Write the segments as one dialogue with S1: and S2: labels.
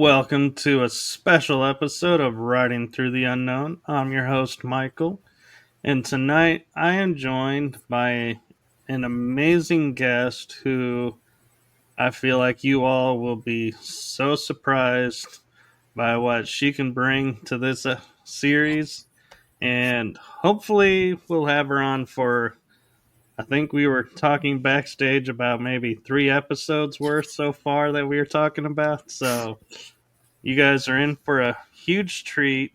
S1: Welcome to a special episode of Riding Through the Unknown. I'm your host, Michael, and tonight I am joined by an amazing guest who I feel like you all will be so surprised by what she can bring to this series. And hopefully, we'll have her on for, I think we were talking backstage about maybe 3 episodes worth so far that we were talking about. So you guys are in for a huge treat.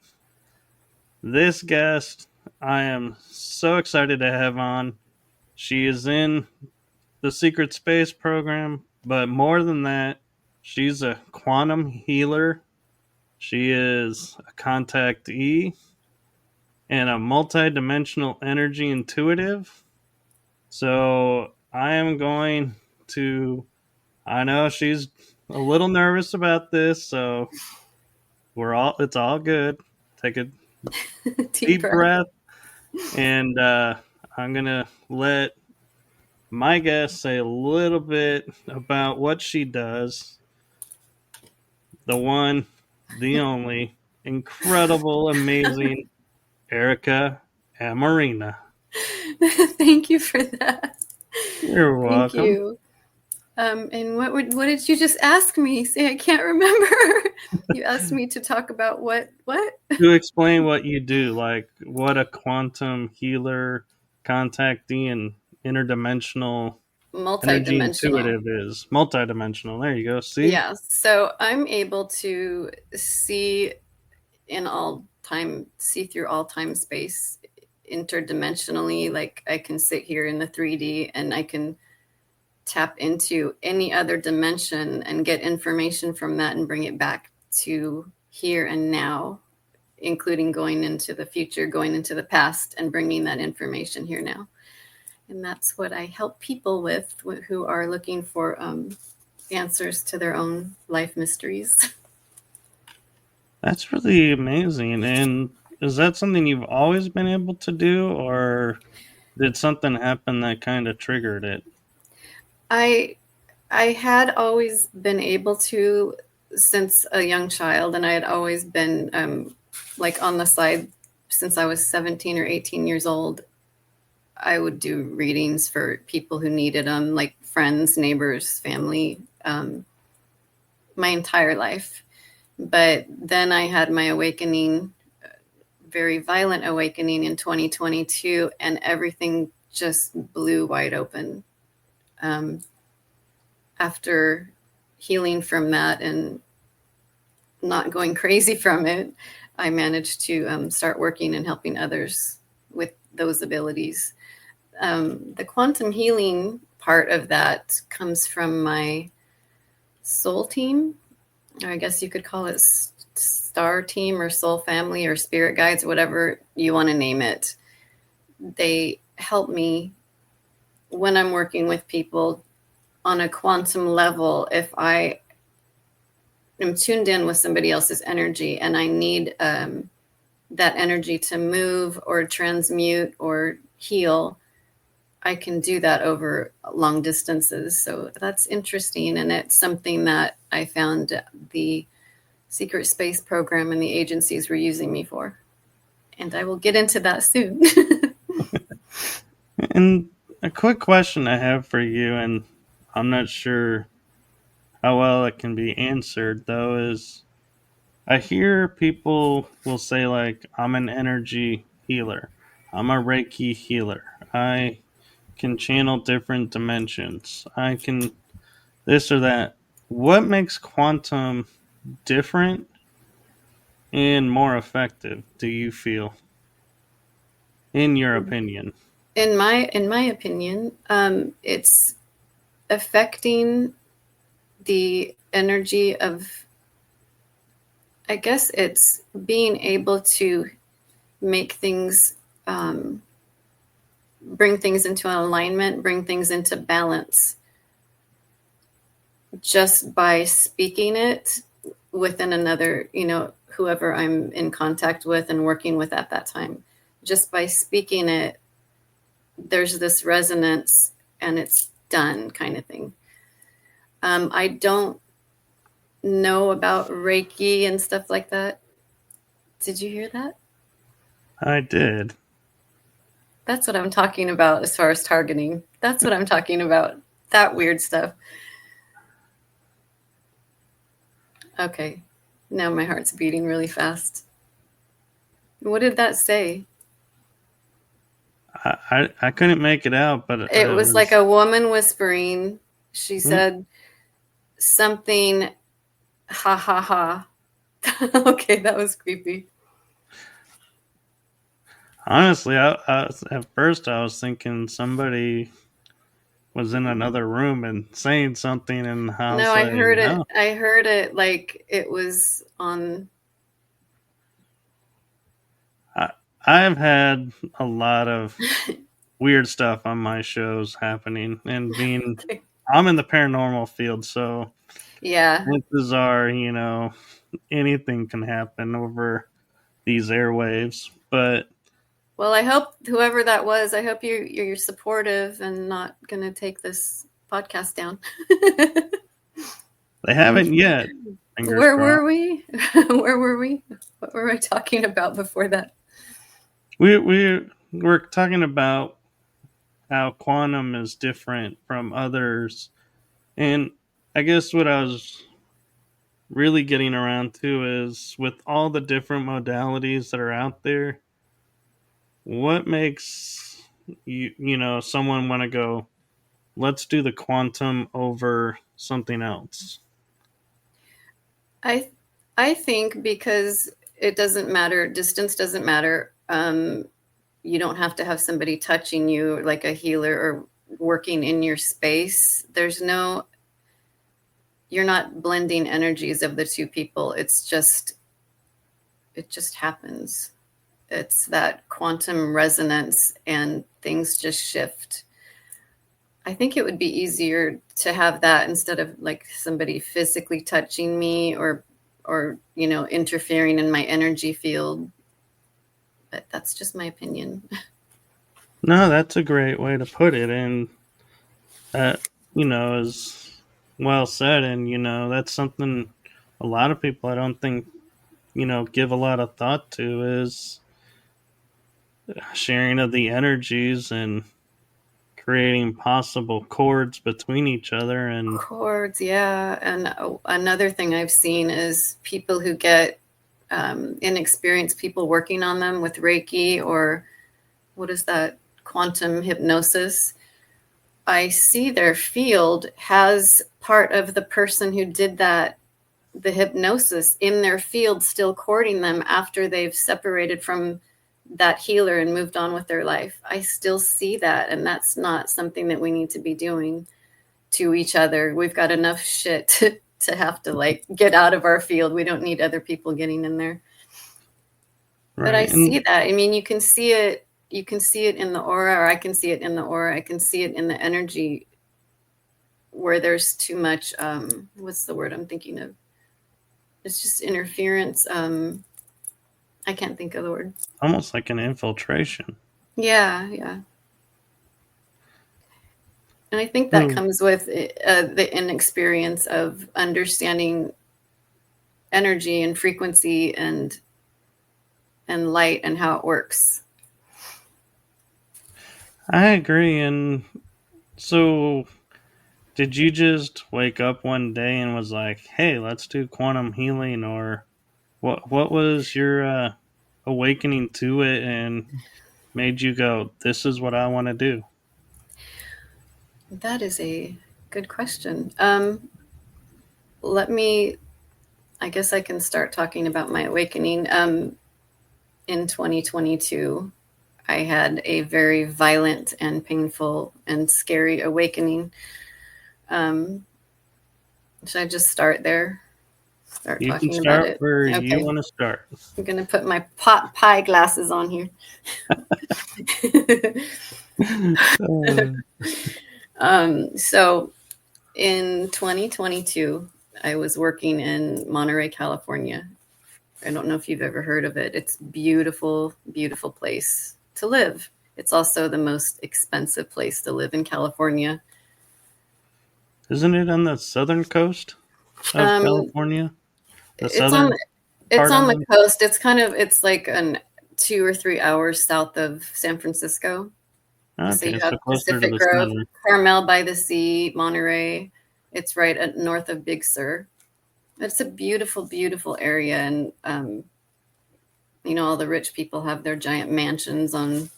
S1: This guest, I am so excited to have on. She is in the secret space program, but more than that, she's a quantum healer. She is a contactee and a multidimensional energy intuitive. So I am going to, I know she's a little nervous about this, so it's all good. Take a deep breath, and I'm gonna let my guest say a little bit about what she does. The one, the only, incredible, amazing Erica Amoreena.
S2: Thank you for that.
S1: You're welcome.
S2: Thank you. And what did you just ask me? See, I can't remember. You asked me to talk about what?
S1: To explain what you do, like what a quantum healer, contactee, and interdimensional energy intuitive is. Multidimensional. There you go. See?
S2: Yeah. So I'm able to see through all time space interdimensionally. Like I can sit here in the 3D and I can tap into any other dimension and get information from that and bring it back to here and now, including going into the future, going into the past, and bringing that information here now. And that's what I help people with who are looking for answers to their own life mysteries.
S1: That's really amazing. And is that something you've always been able to do, or did something happen that kind of triggered it?
S2: I had always been able to since a young child, and I had always been like on the side since I was 17 or 18 years old. I would do readings for people who needed them, like friends, neighbors, family, my entire life. But then I had my awakening, very violent awakening in 2022, and everything just blew wide open. After healing from that and not going crazy from it, I managed to start working and helping others with those abilities. The quantum healing part of that comes from my soul team, or I guess you could call it star team or soul family or spirit guides, whatever you want to name it. They help me when I'm working with people on a quantum level. If I am tuned in with somebody else's energy and I need that energy to move or transmute or heal, I can do that over long distances. So that's interesting. And it's something that I found the secret space program and the agencies were using me for. And I will get into that soon.
S1: And a quick question I have for you, and I'm not sure how well it can be answered, though, is I hear people will say, like, I'm an energy healer. I'm a Reiki healer. I can channel different dimensions. I can this or that. What makes quantum different and more effective, do you feel, in your opinion?
S2: In my opinion, it's affecting the energy of, I guess it's being able to make things, bring things into alignment, bring things into balance just by speaking it within another, whoever I'm in contact with and working with at that time. Just by speaking it, there's this resonance and it's done kind of thing. I don't know about Reiki and stuff like that. Did you hear that?
S1: I did.
S2: That's what I'm talking about as far as targeting. That's what I'm talking about. That weird stuff. Okay. Now my heart's beating really fast. What did that say?
S1: I couldn't make it out, but it
S2: It was like
S1: was.
S2: a woman whispering. She
S1: Mm,
S2: said something, ha ha ha. Okay, that was creepy.
S1: honestly, at first I was thinking somebody was in another room and saying something, and I
S2: No,
S1: was
S2: I
S1: like,
S2: heard it.
S1: no.
S2: I heard it like it was on.
S1: I, I've had a lot of weird stuff on my shows happening, and being
S2: Okay.
S1: I'm in the paranormal field, so
S2: Yeah.
S1: chances are, anything can happen over these airwaves. But
S2: Well, I hope whoever that was, I hope you're supportive and not going to take this podcast down.
S1: they haven't yet. Fingers
S2: Where
S1: crossed.
S2: were we? Where were we? What were I talking about before that?
S1: We're talking about how quantum is different from others, and I guess what I was really getting around to is with all the different modalities that are out there, what makes someone want to go, let's do the quantum over something else?
S2: I I think because it doesn't matter, distance doesn't matter. You don't have to have somebody touching you like a healer or working in your space. You're not blending energies of the two people. It just happens. It's that quantum resonance and things just shift. I think it would be easier to have that instead of like somebody physically touching me or interfering in my energy field. But that's just my opinion.
S1: No, that's a great way to put it, and that is well said. And that's something a lot of people, I don't think, give a lot of thought to, is sharing of the energies and creating possible chords between each other. And
S2: Chords, yeah. And another thing I've seen is people who get inexperienced people working on them with Reiki or what is that, quantum hypnosis. I see their field has part of the person who did that, the hypnosis in their field, still courting them after they've separated from that healer and moved on with their life. I still see that. And that's not something that we need to be doing to each other. We've got enough shit to have to like get out of our field. We don't need other people getting in there. But I
S1: right,
S2: see
S1: and
S2: that. I mean, you can see it. You can see it in the aura, or I can see it in the aura. I can see it in the energy where there's too much. What's the word I'm thinking of? It's just interference. I can't think of the word.
S1: almost like an infiltration.
S2: Yeah, yeah. And I think that
S1: Hmm.
S2: comes with the inexperience of understanding energy and frequency and light and how it works.
S1: I agree. And so, did you just wake up one day and was like, "Hey, let's do quantum healing," or what was your awakening to it and made you go, "This is what I want to do"?
S2: That is a good question. Let me, I guess I can start talking about my awakening. In 2022, I had a very violent and painful and scary awakening. Um, should I just start there? Start
S1: You can
S2: talking about
S1: start
S2: it?
S1: where you
S2: Okay.
S1: want to start.
S2: I'm going to put my pot pie glasses on here.
S1: Uh,
S2: So in 2022, I was working in Monterey, California. I don't know if you've ever heard of it. It's beautiful, beautiful place to live. It's also the most expensive place to live in California.
S1: isn't it on the southern coast? of
S2: Um,
S1: California? The
S2: it's on
S1: southern
S2: it's
S1: part, I
S2: on the
S1: mean?
S2: coast. It's like an 2 or 3 hours south of San Francisco. So you
S1: Okay,
S2: have
S1: so closer to
S2: Pacific
S1: the
S2: Grove,
S1: center.
S2: Carmel by the Sea, Monterey. It's right north of Big Sur. It's a beautiful, beautiful area, and all the rich people have their giant mansions on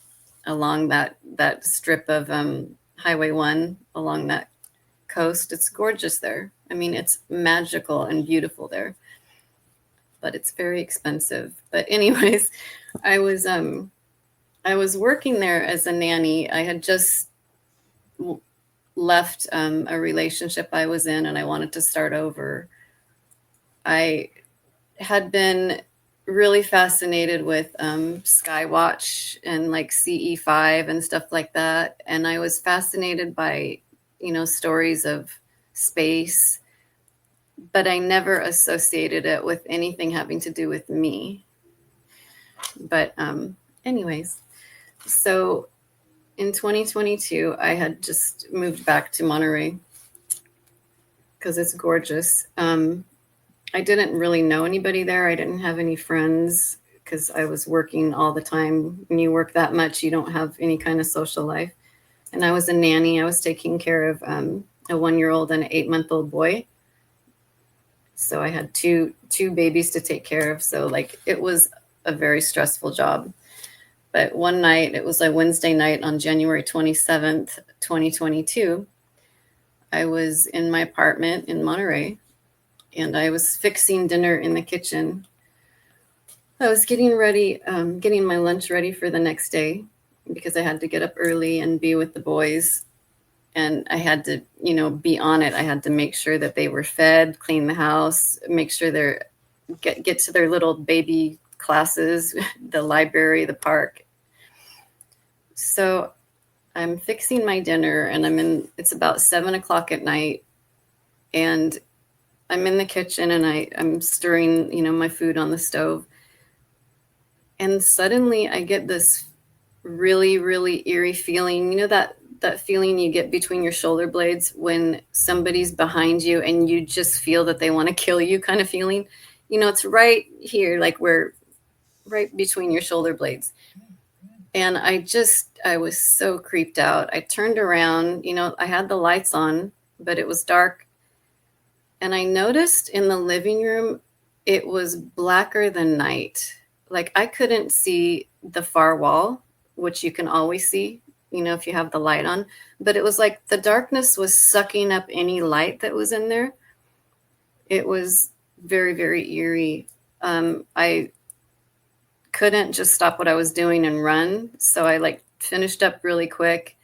S2: along that strip of Highway 1 along that coast. It's gorgeous there. I mean, it's magical and beautiful there, but it's very expensive. But anyways, I was um I was working there as a nanny. I had just left a relationship I was in, and I wanted to start over. I had been really fascinated with Skywatch and like CE5 and stuff like that. And I was fascinated by, stories of space, but I never associated it with anything having to do with me. But, anyways, so in 2022, I had just moved back to Monterey because it's gorgeous. I didn't really know anybody there. I didn't have any friends because I was working all the time. When you work that much, you don't have any kind of social life. And I was a nanny. I was taking care of a 1-year-old and an 8-month-old boy. So I had two babies to take care of. So like it was a very stressful job. But one night, it was a Wednesday night on January 27th, 2022. I was in my apartment in Monterey, and I was fixing dinner in the kitchen. I was getting ready, getting my lunch ready for the next day because I had to get up early and be with the boys. And I had to, be on it. I had to make sure that they were fed, clean the house, make sure they're get to their little baby classes, the library, the park. So I'm fixing my dinner, and it's about 7 o'clock at night, and I'm in the kitchen, and I'm stirring, my food on the stove. And suddenly I get this really, really eerie feeling. That feeling you get between your shoulder blades when somebody's behind you and you just feel that they want to kill you kind of feeling. It's right here, like we're right between your shoulder blades. And I was so creeped out. I turned around, I had the lights on, but it was dark. And I noticed in the living room, it was blacker than night. Like I couldn't see the far wall, which you can always see, if you have the light on. But it was like the darkness was sucking up any light that was in there. It was very, very eerie. I couldn't just stop what I was doing and run. So I like finished up really quick.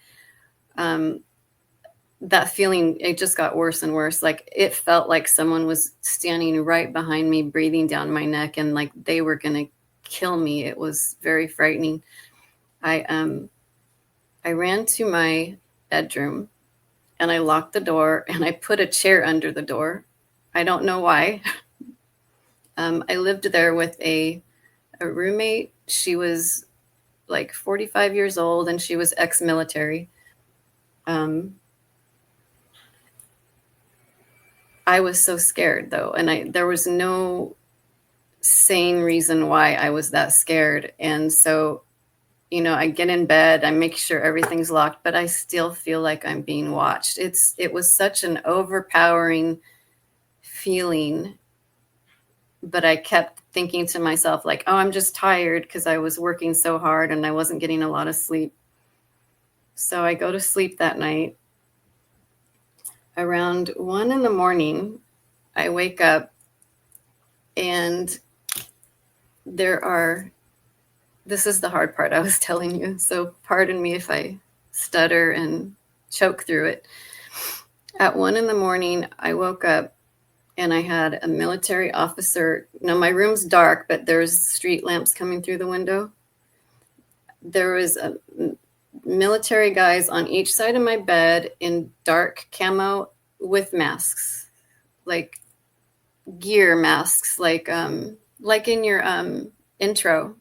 S2: That feeling, it just got worse and worse. Like it felt like someone was standing right behind me, breathing down my neck, and like they were going to kill me. It was very frightening. I ran to my bedroom, and I locked the door, and I put a chair under the door. I don't know why. I lived there with a roommate. She was like 45 years old, and she was ex-military. I was so scared though, and there was no sane reason why I was that scared. And so, I get in bed, I make sure everything's locked, but I still feel like I'm being watched. It was such an overpowering feeling, but I kept thinking to myself like, oh, I'm just tired because I was working so hard and I wasn't getting a lot of sleep. So I go to sleep that night. Around 1 in the morning, I wake up, and this is the hard part I was telling you. So pardon me if I stutter and choke through it. At 1 in the morning, I woke up, and I had a military officer. Now my room's dark, but there's street lamps coming through the window. There was a military guys on each side of my bed in dark camo with masks, like gear masks, like in your intro,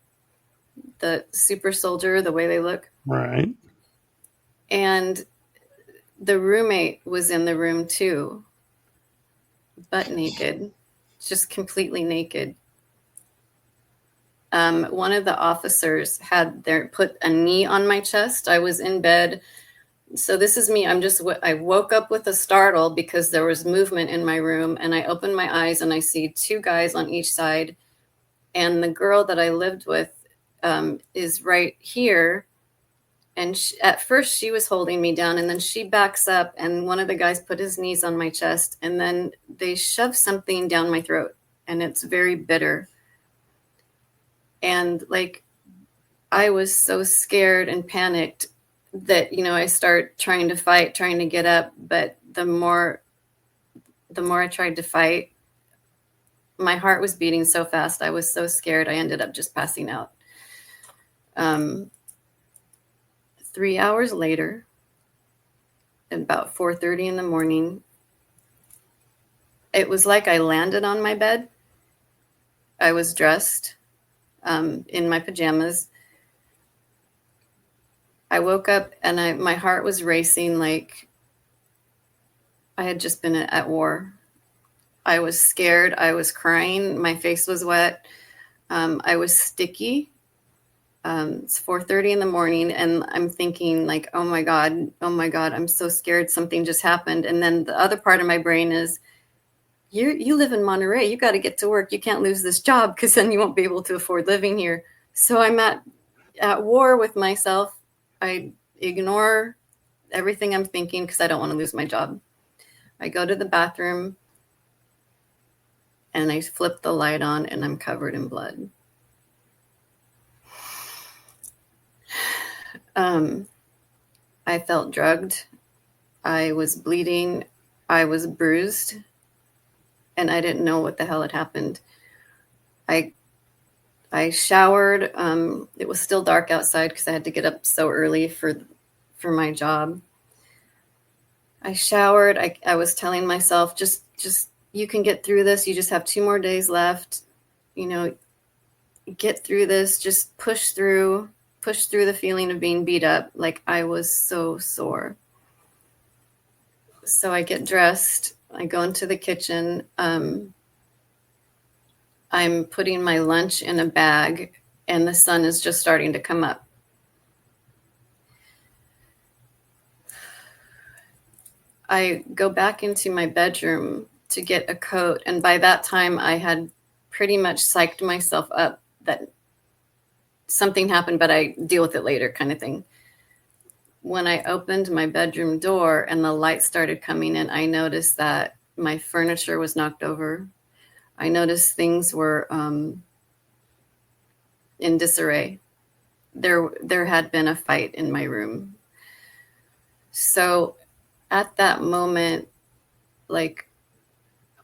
S2: the super soldier, the way they look.
S1: Right.
S2: And the roommate was in the room too. butt naked, just completely naked. One of the officers had put a knee on my chest. I was in bed. So this is me. I woke up with a startle because there was movement in my room, and I opened my eyes and I see two guys on each side. And the girl that I lived with is right here. And at first she was holding me down, and then she backs up, and one of the guys put his knees on my chest, and then they shove something down my throat, and it's very bitter. And like, I was so scared and panicked that, I start trying to fight, trying to get up. But the more I tried to fight, my heart was beating so fast. I was so scared. I ended up just passing out. 3 hours later, at about 4:30 in the morning, it was like I landed on my bed. I was dressed in my pajamas. I woke up and my heart was racing like I had just been at war. I was scared. I was crying. My face was wet. I was sticky. It's 4:30 in the morning, and I'm thinking like, oh my God, I'm so scared. Something just happened. And then the other part of my brain is, you live in Monterey. You got to get to work. You can't lose this job because then you won't be able to afford living here. So I'm at war with myself. I ignore everything I'm thinking because I don't want to lose my job. I go to the bathroom and I flip the light on, and I'm covered in blood. I felt drugged. I was bleeding. I was bruised. And I didn't know what the hell had happened. I showered. It was still dark outside because I had to get up so early for my job. I showered. I was telling myself, just you can get through this. You just have 2 more days left. Get through this. Just push through the feeling of being beat up. Like, I was so sore. So I get dressed. I go into the kitchen. I'm putting my lunch in a bag, and the sun is just starting to come up. I go back into my bedroom to get a coat, and by that time I had pretty much psyched myself up that something happened, but I deal with it later kind of thing. When I opened my bedroom door and the light started coming in, I noticed that my furniture was knocked over. I noticed things were in disarray. There had been a fight in my room. So at that moment, like,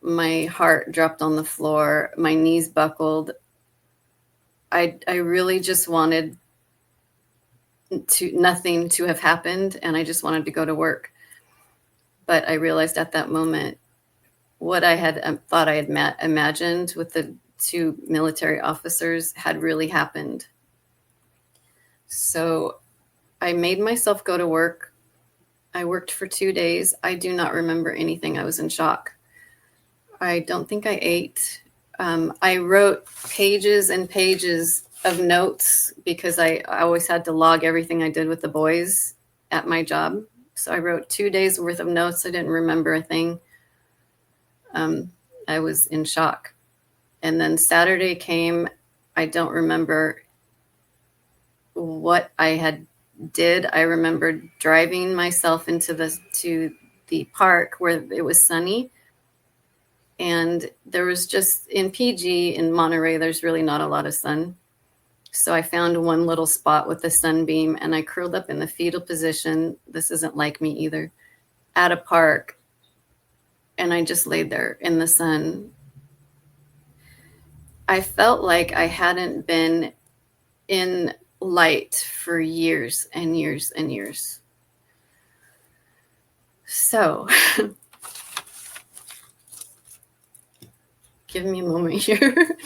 S2: my heart dropped on the floor, my knees buckled. I really just wanted nothing to have happened, and I just wanted to go to work. But I realized at that moment what I had thought I had imagined with the 2 military officers had really happened. So I made myself go to work. I worked for 2 days. I do not remember anything. I was in shock. I don't think I ate. I wrote pages and pages of notes because I always had to log everything I did with the boys at my job. So I wrote 2 days worth of notes. I didn't remember a thing. I was in shock. And then Saturday came. I don't remember what I had did. I remember driving myself into the park where it was sunny. And there was just, in PG, in Monterey, there's really not a lot of sun. So I found one little spot with a sunbeam, and I curled up in the fetal position. This isn't like me either. At a park. And I just laid there in the sun. I felt like I hadn't been in light for years and years and years. So give me a moment here.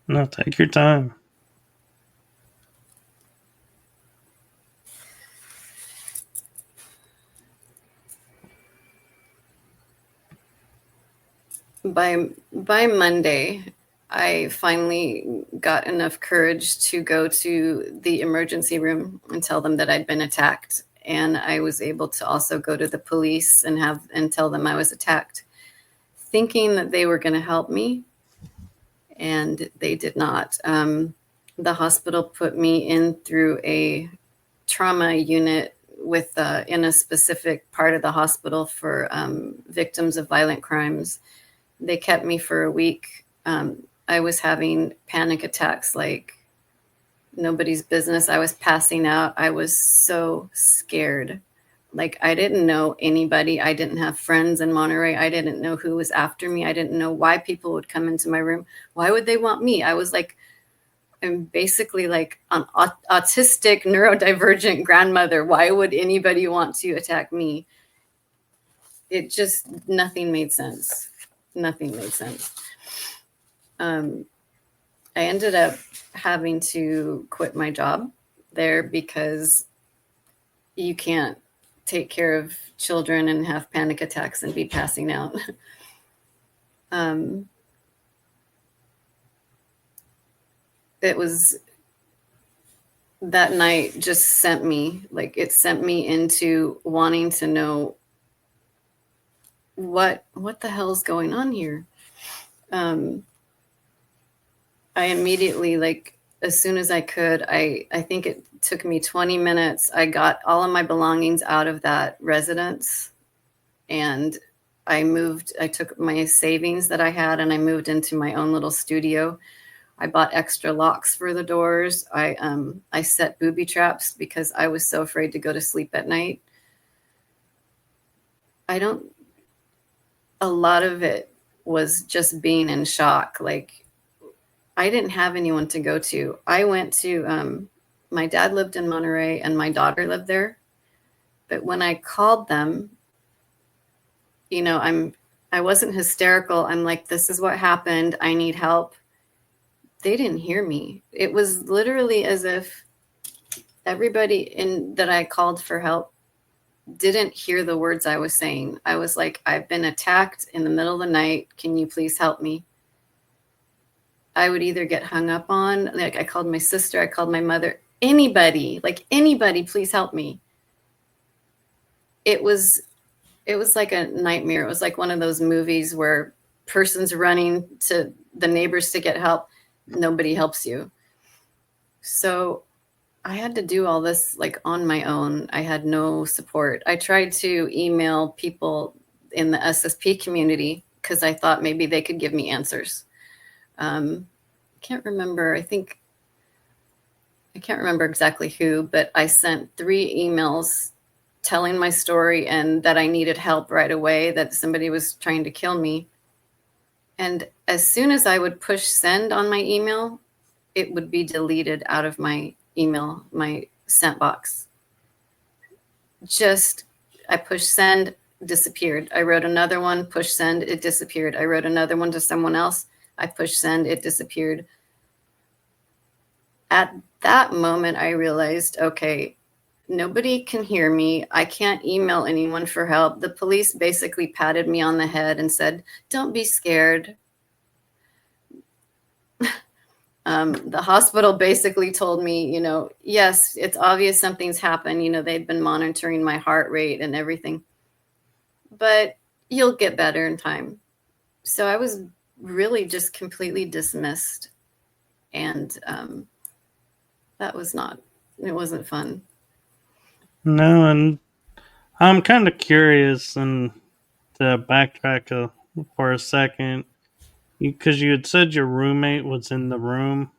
S1: No, take your time.
S2: by Monday, I finally got enough courage to go to the emergency room and tell them that I'd been attacked. And I was able to also go to the police and tell them I was attacked, thinking that they were going to help me, and they did not. The hospital put me in through a trauma unit in a specific part of the hospital for victims of violent crimes. They kept me for a week. I was having panic attacks like nobody's business. I was passing out. I was so scared. Like, I didn't know anybody. I didn't have friends in Monterey. I didn't know who was after me. I didn't know why people would come into my room. Why would they want me? I'm basically like an autistic, neurodivergent grandmother. Why would anybody want to attack me? Nothing made sense. Nothing made sense. I ended up having to quit my job there because you can't take care of children and have panic attacks and be passing out. It was that night just sent me into wanting to know what the hell's going on here. I immediately, like, as soon as I could, I think it took me 20 minutes. I got all of my belongings out of that residence, and I took my savings that I had and I moved into my own little studio. I bought extra locks for the doors. I set booby traps because I was so afraid to go to sleep at night. A lot of it was just being in shock. Like, I didn't have anyone to go to. I went to, my dad lived in Monterey and my daughter lived there. But when I called them, I wasn't hysterical. I'm like, this is what happened. I need help. They didn't hear me. It was literally as if everybody that I called for help didn't hear the words I was saying. I was like, I've been attacked in the middle of the night. Can you please help me? I would either get hung up on, like, I called my sister, I called my mother, anybody, please help me. It was like a nightmare. It was like one of those movies where person's running to the neighbors to get help. Nobody helps you. So I had to do all this like on my own. I had no support. I tried to email people in the SSP community because I thought maybe they could give me answers. Can't remember. I can't remember exactly who, but I sent 3 emails telling my story and that I needed help right away, that somebody was trying to kill me. And as soon as I would push send on my email, it would be deleted out of my email, my sent box. I pushed send, disappeared. I wrote another one, push send, it disappeared. I wrote another one to someone else. I pushed send, it disappeared. At that moment, I realized, okay, nobody can hear me. I can't email anyone for help. The police basically patted me on the head and said, don't be scared. The hospital basically told me, yes, it's obvious something's happened. They'd been monitoring my heart rate and everything, but you'll get better in time. So I was really just completely dismissed. And it wasn't fun.
S1: No, and I'm kind of curious, and to backtrack for a second, because you had said your roommate was in the room.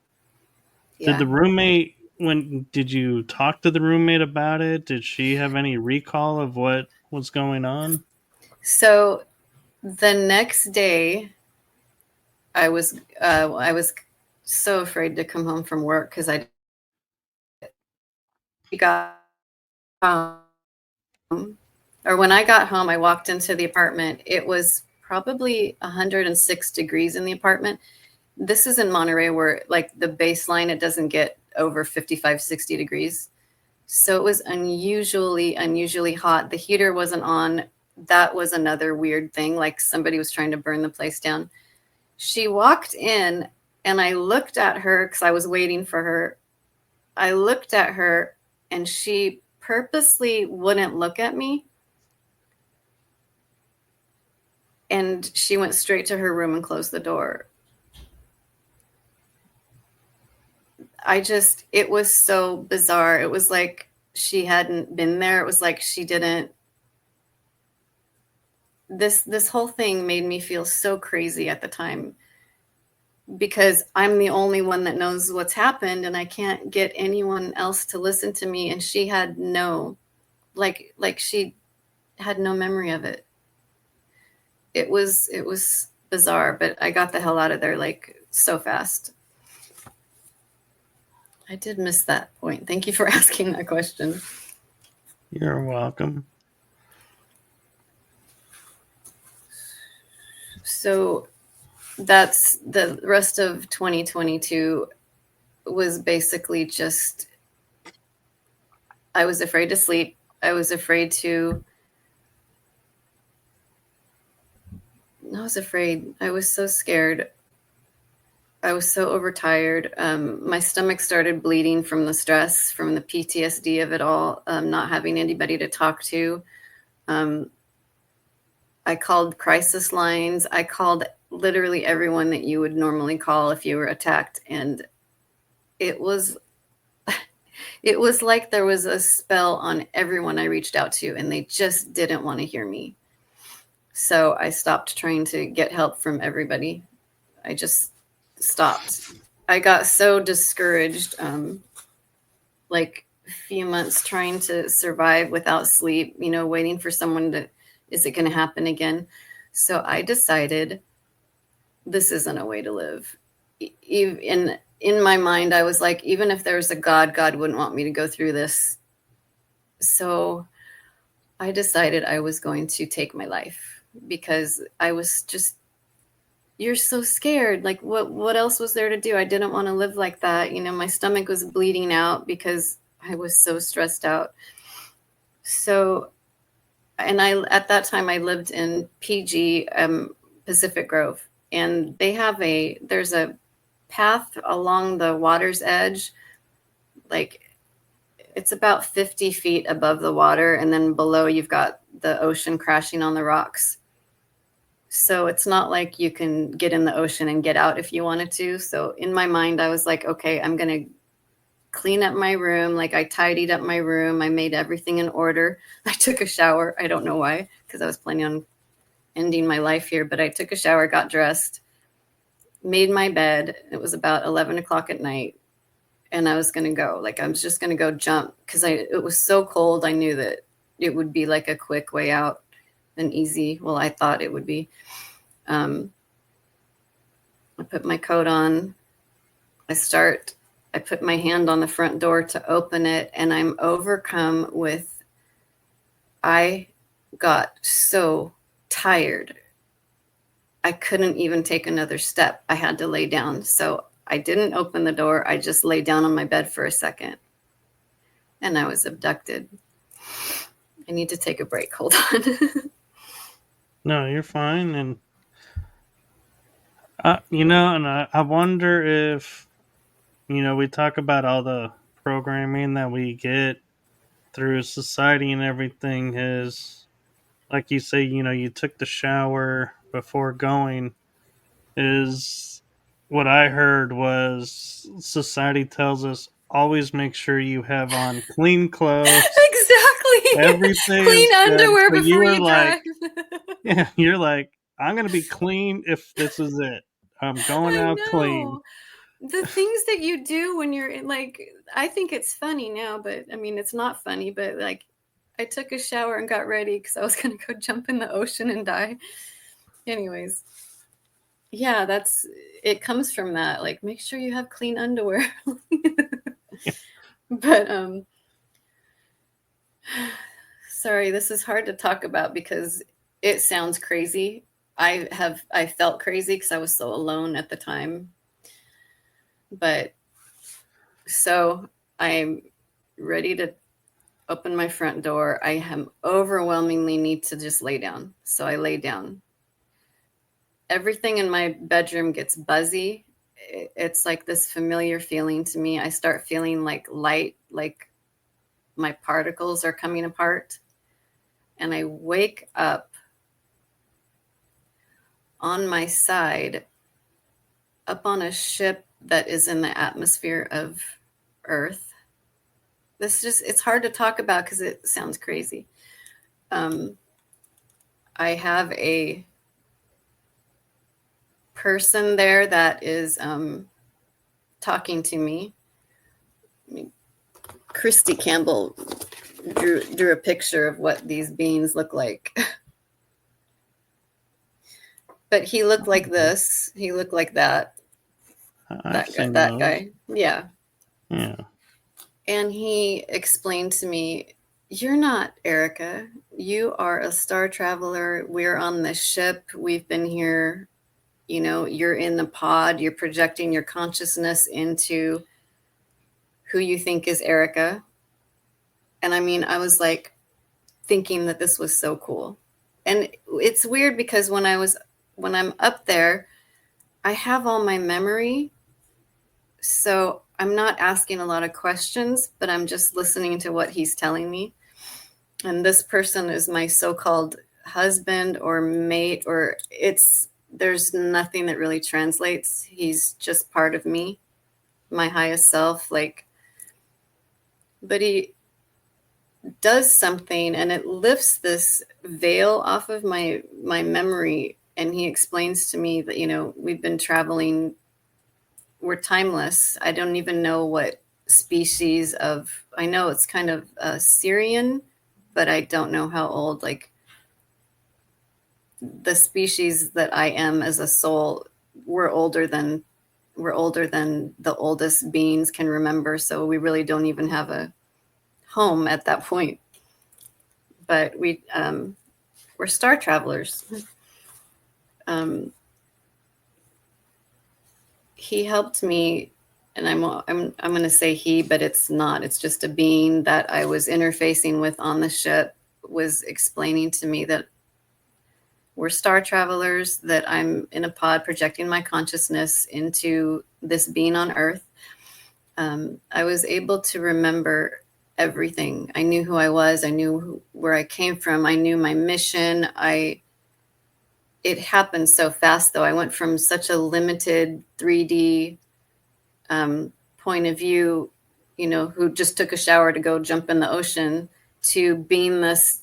S2: Yeah.
S1: Did you talk to the roommate about it? Did she have any recall of what was going on?
S2: So the next day, I was so afraid to come home from work because I got home, or when I got home, I walked into the apartment. It was probably 106 degrees in the apartment. This is in Monterey where, like, the baseline, it doesn't get over 55, 60 degrees. So it was unusually hot. The heater wasn't on. that was another weird thing. Like somebody was trying to burn the place down. She walked in and I looked at her because I was waiting for her. I looked at her and she purposely wouldn't look at me. And she went straight to her room and closed the door. It was so bizarre. It was like she hadn't been there. It was like she didn't. This whole thing made me feel so crazy at the time because I'm the only one that knows what's happened and I can't get anyone else to listen to me. And she had she had no memory of it. It was bizarre, but I got the hell out of there like so fast. I did miss that point. Thank you for asking that question.
S1: You're welcome.
S2: So that's the rest of 2022 was basically just, I was afraid to sleep. I was afraid. I was so scared. I was so overtired. My stomach started bleeding from the stress, from the PTSD of it all, not having anybody to talk to. I called crisis lines. I called literally everyone that you would normally call if you were attacked. And it was like there was a spell on everyone I reached out to, and they just didn't want to hear me. So I stopped trying to get help from everybody. I just stopped. I got so discouraged, like a few months trying to survive without sleep, waiting for someone to, is it going to happen again? So I decided this isn't a way to live. In my mind, I was like, even if there was a God wouldn't want me to go through this. So I decided I was going to take my life because I was just, you're so scared. Like what else was there to do? I didn't want to live like that. My stomach was bleeding out because I was so stressed out. So, and at that time I lived in PG, Pacific Grove, and there's a path along the water's edge. Like it's about 50 feet above the water. And then below you've got the ocean crashing on the rocks. So it's not like you can get in the ocean and get out if you wanted to. So in my mind, I was like, okay, I'm going to clean up my room. Like I tidied up my room. I made everything in order. I took a shower. I don't know why, because I was planning on ending my life here, but I took a shower, got dressed, made my bed. It was about 11 o'clock at night. And I was going to go, like, I was just going to go jump because it was so cold. I knew that it would be like a quick way out. An easy, well, I thought it would be. I put my coat on. I put my hand on the front door to open it, and I'm overcome with, I got so tired. I couldn't even take another step. I had to lay down. So I didn't open the door. I just lay down on my bed for a second, and I was abducted. I need to take a break. Hold on.
S1: No, you're fine. And, I wonder if, we talk about all the programming that we get through society and everything is, like you say, you took the shower before going, is what I heard was society tells us always make sure you have on clean clothes.
S2: Exactly.
S1: Everything is
S2: Clean
S1: good.
S2: underwear
S1: So
S2: before you drive.
S1: yeah, you're like, I'm going to be clean if this is it. I'm going out clean.
S2: The things that you do when you're like, I think it's funny now, but I mean, it's not funny, but like, I took a shower and got ready because I was going to go jump in the ocean and die. Anyways, yeah, it comes from that. Like, make sure you have clean underwear. But, sorry, this is hard to talk about because it sounds crazy. I felt crazy because I was so alone at the time. But so I'm ready to open my front door. I am overwhelmingly need to just lay down. So I lay down. Everything in my bedroom gets buzzy. It's like this familiar feeling to me. I start feeling like light, like my particles are coming apart. And I wake up on my side, up on a ship that is in the atmosphere of Earth. It's hard to talk about because it sounds crazy. I have a person there that is talking to me. Christy Campbell drew a picture of what these beings look like. But he looked like this. He looked like that. That guy. Yeah.
S1: Yeah.
S2: And he explained to me, "You're not Erica. You are a star traveler. We're on the ship. We've been here. You know, you're in the pod. You're projecting your consciousness into who you think is Erica." And I mean, I was like thinking that this was so cool. And it's weird because when I'm up there, I have all my memory. So I'm not asking a lot of questions, but I'm just listening to what he's telling me. And this person is my so-called husband or mate, or there's nothing that really translates. He's just part of me, my highest self. But he does something and it lifts this veil off of my memory. And he explains to me that, we've been traveling. We're timeless. I don't even know what species I know it's kind of Syrian, but I don't know how old. Like the species that I am as a soul, we're older than the oldest beings can remember. So we really don't even have a home at that point. But we're star travelers. He helped me, and I'm going to say he, but it's not. It's just a being that I was interfacing with on the ship was explaining to me that we're star travelers, that I'm in a pod projecting my consciousness into this being on Earth. I was able to remember everything. I knew who I was. I knew where I came from. I knew my mission. It happened so fast, though. I went from such a limited 3D point of view, who just took a shower to go jump in the ocean, to being this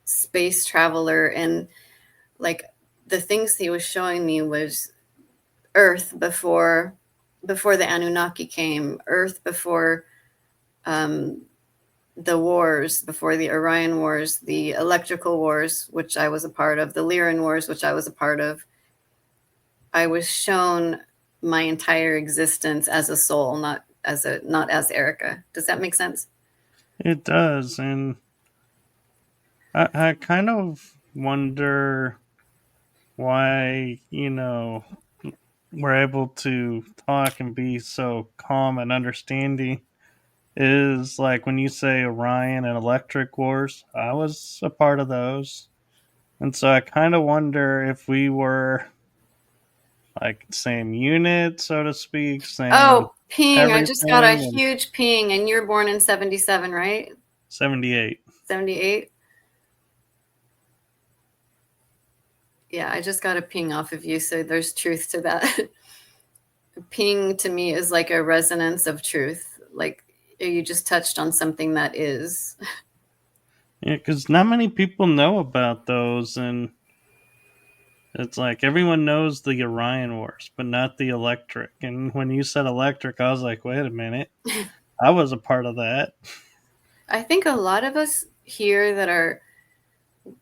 S2: space traveler. And like the things he was showing me was Earth before the Anunnaki came, Earth before the wars, before the Orion Wars, the Electrical Wars, which I was a part of, the Lyran Wars, which I was a part of. I was shown my entire existence as a soul, not as Erica. Does that make sense?
S1: It does, and I kind of wonder why, we're able to talk and be so calm and understanding. Is like when you say Orion and Electric Wars, I was a part of those. And so I kind of wonder if we were like same unit, so to speak, same
S2: ping. I just got a
S1: everything.
S2: huge ping, and you're born in 77, right?
S1: 78.
S2: 78? Yeah, I just got a ping off of you, so there's truth to that. Ping to me is like a resonance of truth. Like you just touched on something that is.
S1: Yeah, because not many people know about those, and it's like everyone knows the Orion Wars, but not the Electric. And when you said Electric, I was like, wait a minute. I was a part of that.
S2: I think a lot of us here that are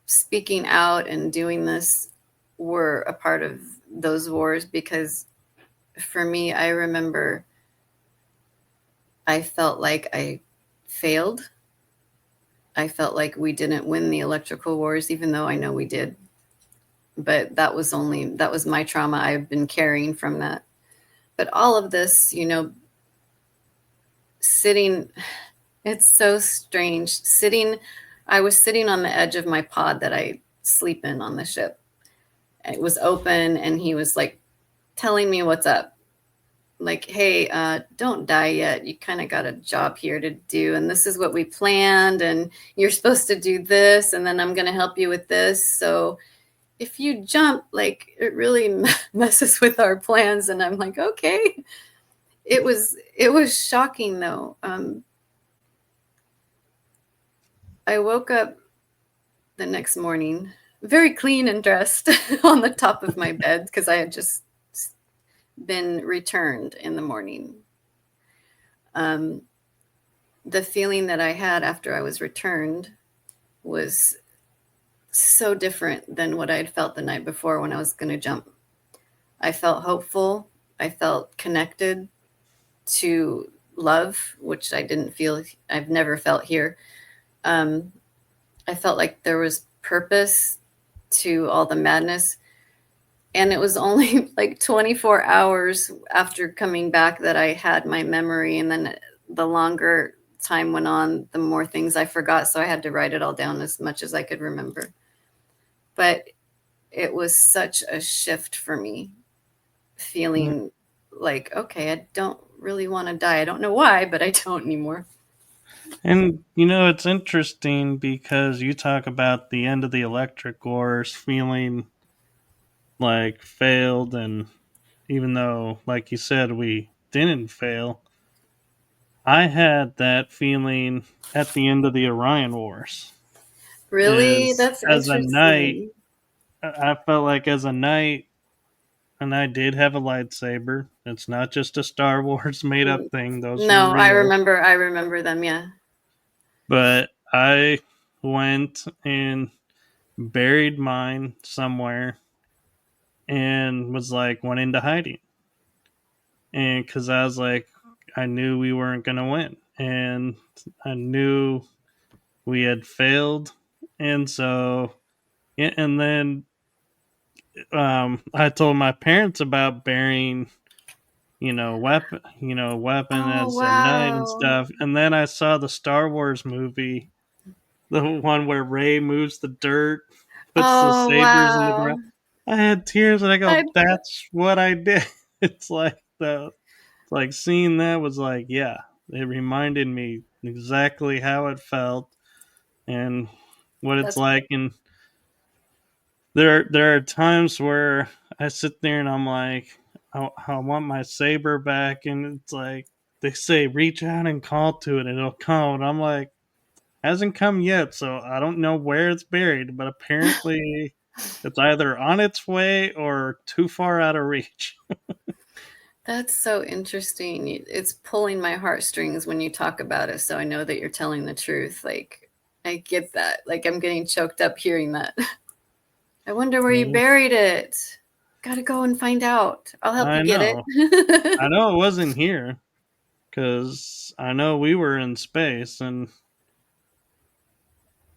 S2: speaking out and doing this were a part of those wars, because for me, I remember I felt like I failed. I felt like we didn't win the electrical wars, even though I know we did. But that was my trauma I've been carrying from that. But all of this, sitting, It's so strange. I was sitting on the edge of my pod that I sleep in on the ship. It was open, and he was like telling me what's up. Like, hey, don't die yet. You kind of got a job here to do, and this is what we planned, and you're supposed to do this, and then I'm going to help you with this. So if you jump, like, it really messes with our plans. And I'm like, okay. It was shocking though. I woke up the next morning very clean and dressed on the top of my bed because I had just been returned in the morning. The feeling that I had after I was returned was so different than what I had felt the night before when I was going to jump. I felt hopeful. I felt connected to love, which I've never felt here. I felt like there was purpose to all the madness. And it was only like 24 hours after coming back that I had my memory. And then the longer time went on, the more things I forgot. So I had to write it all down as much as I could remember. But it was such a shift for me, feeling like, okay, I don't really want to die. I don't know why, but I don't anymore.
S1: And it's interesting because you talk about the end of the electric wars feeling like failed, and even though, like you said, we didn't fail, I had that feeling at the end of the Orion Wars.
S2: Really?
S1: Is
S2: That's
S1: as a knight,
S2: interesting.
S1: I felt like as a knight, and I did have a lightsaber. It's not just a Star Wars made up thing; those were
S2: No, I
S1: real.
S2: remember. I remember them. Yeah.
S1: But I went and buried mine somewhere and was like went into hiding, and because I was like, I knew we weren't gonna win, and I knew we had failed, and so yeah, and then I told my parents about burying weapon
S2: Oh
S1: as a knight and
S2: wow.
S1: stuff, and then I saw the Star Wars movie, the one where Ray moves the dirt, puts the
S2: Oh
S1: sabers in the
S2: wow.
S1: ground. I had tears, and I
S2: I
S1: go, "That's what I did." It's like seeing that was like, yeah, it reminded me exactly how it felt and what it's
S2: that's
S1: like. And there are times where I sit there and I'm like, I want my saber back, and it's like they say, reach out and call to it, and it'll come. And I'm like, hasn't come yet, so I don't know where it's buried, but apparently it's either on its way or too far out of reach.
S2: that's so interesting. It's pulling my heartstrings when you talk about it, so I know that you're telling the truth. Like, I get that. Like, I'm getting choked up hearing that. I wonder where you
S1: Yeah,
S2: buried it. Gotta go and find out. I'll help you
S1: I
S2: get
S1: know.
S2: it.
S1: I know it wasn't here because I know we were in space, and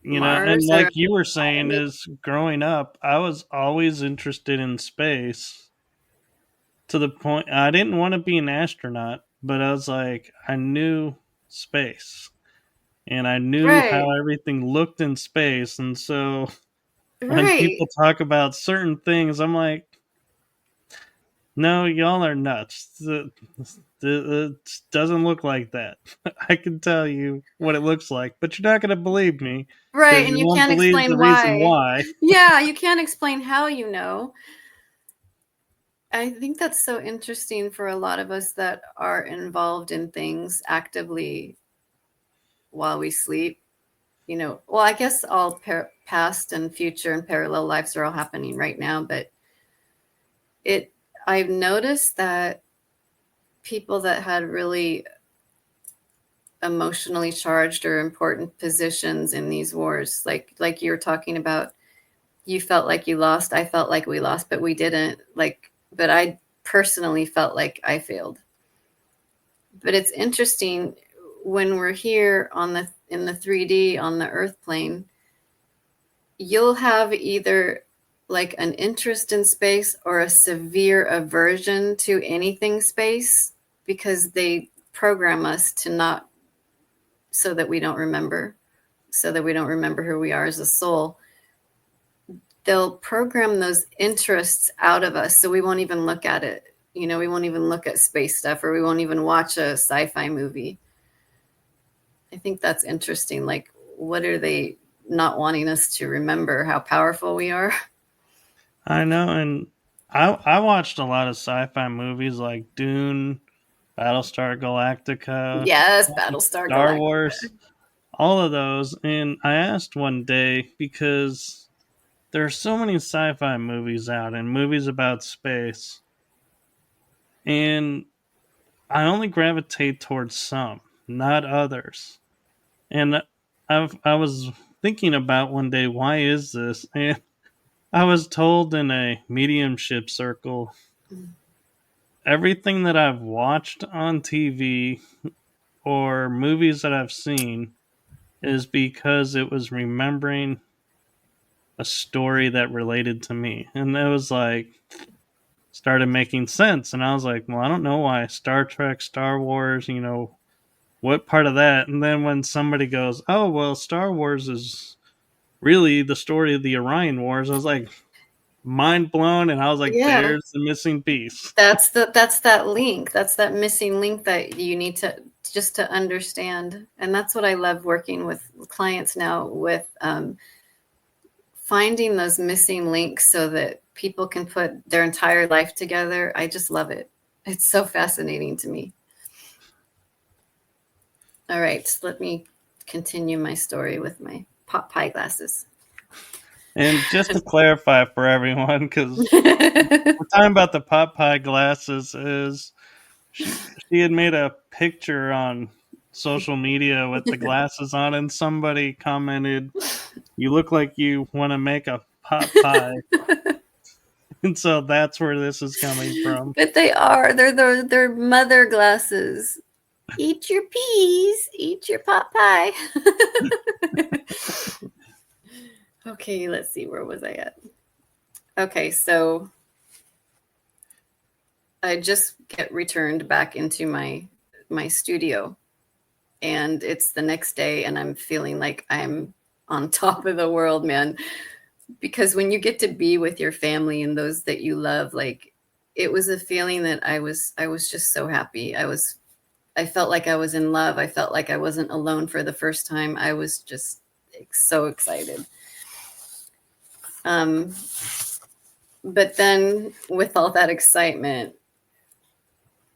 S1: and
S2: Mars or
S1: like you were saying, is growing up, I was always interested in space to the point I didn't want to be an astronaut, but I was like, I knew space and I knew
S2: right,
S1: how everything looked in space. And so when
S2: right.
S1: people talk about certain things, I'm like, no, y'all are nuts. It doesn't look like that. I can tell you what it looks like, but you're not going to believe me
S2: Right,
S1: because
S2: and
S1: you
S2: you
S1: won't
S2: can't
S1: believe the
S2: explain
S1: reason
S2: why.
S1: why.
S2: Yeah, you can't explain how you know. I think that's so interesting for a lot of us that are involved in things actively while we sleep. Well, I guess all past and future and parallel lives are all happening right now, but it I've noticed that people that had really emotionally charged or important positions in these wars, like you were talking about, you felt like you lost, I felt like we lost, but we didn't. But I personally felt like I failed. But it's interesting when we're here in the 3D on the earth plane, you'll have either like an interest in space or a severe aversion to anything space because they program us to not so that we don't remember, who we are as a soul. They'll program those interests out of us, so we won't even look at it. We won't even look at space stuff, or we won't even watch a sci-fi movie. I think that's interesting. Like, what are they not wanting us to remember? How powerful we are?
S1: I know, and I watched a lot of sci-fi movies like Dune, Battlestar Galactica,
S2: Yes, Battlestar
S1: Star
S2: Galactica.
S1: Wars, all of those. And I asked one day, because there are so many sci-fi movies out and movies about space, and I only gravitate towards some, not others. And I was thinking about one day, why is this? And I was told in a mediumship circle, everything that I've watched on TV or movies that I've seen is because it was remembering a story that related to me. And it was like, started making sense. And I was like, well, I don't know why Star Trek, Star Wars, what part of that? And then when somebody goes, oh, well, Star Wars is really the story of the Orion Wars, I was like, mind blown. And I was like,
S2: Yeah,
S1: there's the missing piece.
S2: that's that link. That's that missing link that you need to just to understand. And that's what I love working with clients now, with finding those missing links so that people can put their entire life together. I just love it. It's so fascinating to me. All right, let me continue my story with my pot pie glasses.
S1: And just to clarify for everyone, because we're talking about the pot pie glasses, is she had made a picture on social media with the glasses on, and somebody commented, "You look like you want to make a pot pie," and so that's where this is coming from.
S2: But they're mother glasses. Eat your peas, eat your pot pie. Okay, let's see, where was I at? Okay, so I just get returned back into my studio, and it's the next day, and I'm feeling like I'm on top of the world, man. Because when you get to be with your family and those that you love, like, it was a feeling that I was just so happy. I felt like I was in love. I felt like I wasn't alone for the first time. I was just so excited. But then with all that excitement,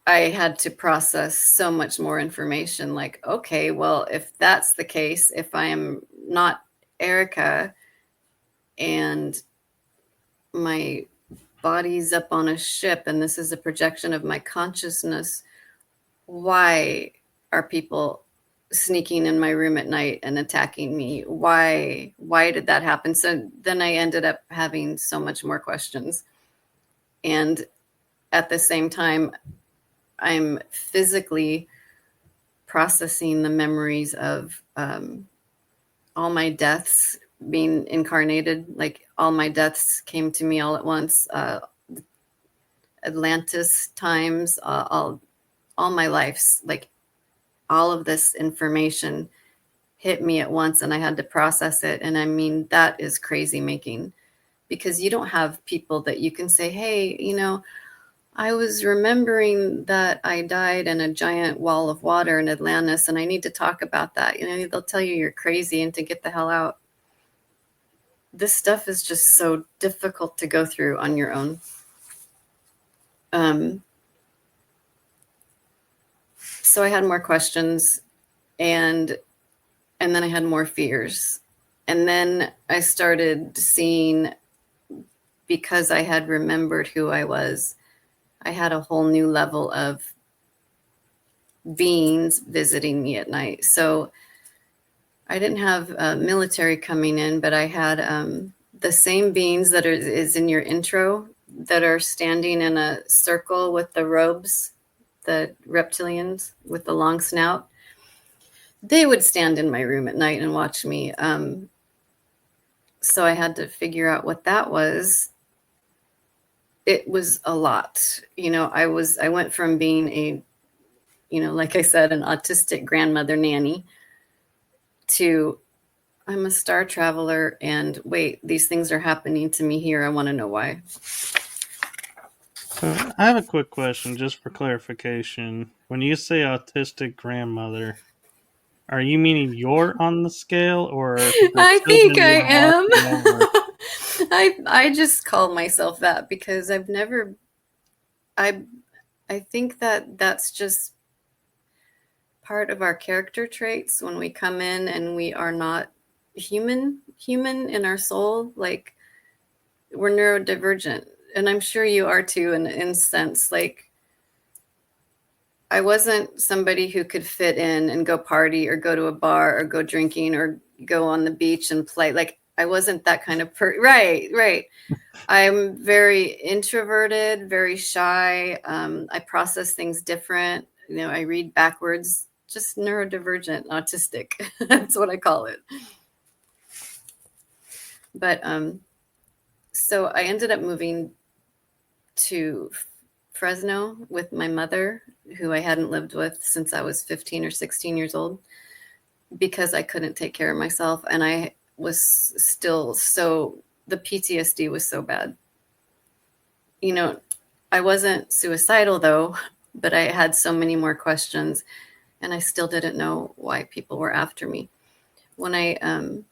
S2: I had to process so much more information. Like, okay, well, if that's the case, if I am not Erica and my body's up on a ship and this is a projection of my consciousness, why are people sneaking in my room at night and attacking me? Why did that happen? So then I ended up having so much more questions. And at the same time, I'm physically processing the memories of all my deaths being incarnated. Like, all my deaths came to me all at once. Atlantis times, all my lives, like, all of this information hit me at once, and I had to process it. And I mean, that is crazy making, because you don't have people that you can say, hey, I was remembering that I died in a giant wall of water in Atlantis, and I need to talk about that. They'll tell you you're crazy and to get the hell out. This stuff is just so difficult to go through on your own. So I had more questions, and then I had more fears. And then I started seeing, because I had remembered who I was, I had a whole new level of beings visiting me at night. So I didn't have military coming in, but I had the same beings that is in your intro, that are standing in a circle with the robes, the reptilians with the long snout. They would stand in my room at night and watch me. So I had to figure out what that was. It was a lot. I went from being a, like I said, an autistic grandmother nanny, to I'm a star traveler, and wait, these things are happening to me here. I want to know why.
S1: I have a quick question just for clarification. When you say autistic grandmother, are you meaning you're on the scale or the
S2: I think
S1: children
S2: I
S1: you're
S2: am.
S1: watching over?
S2: I just call myself that because I've never I think that that's just part of our character traits when we come in and we are not human in our soul. Like, we're neurodivergent, and I'm sure you are too, in sense. Like, I wasn't somebody who could fit in and go party or go to a bar or go drinking or go on the beach and play. Like, I wasn't that kind of right. I'm very introverted, very shy. I process things different. I read backwards, just neurodivergent, autistic. That's what I call it. But so I ended up moving to Fresno with my mother, who I hadn't lived with since I was 15 or 16 years old, because I couldn't take care of myself. And I was still the PTSD was so bad. I wasn't suicidal though, but I had so many more questions, and I still didn't know why people were after me. When a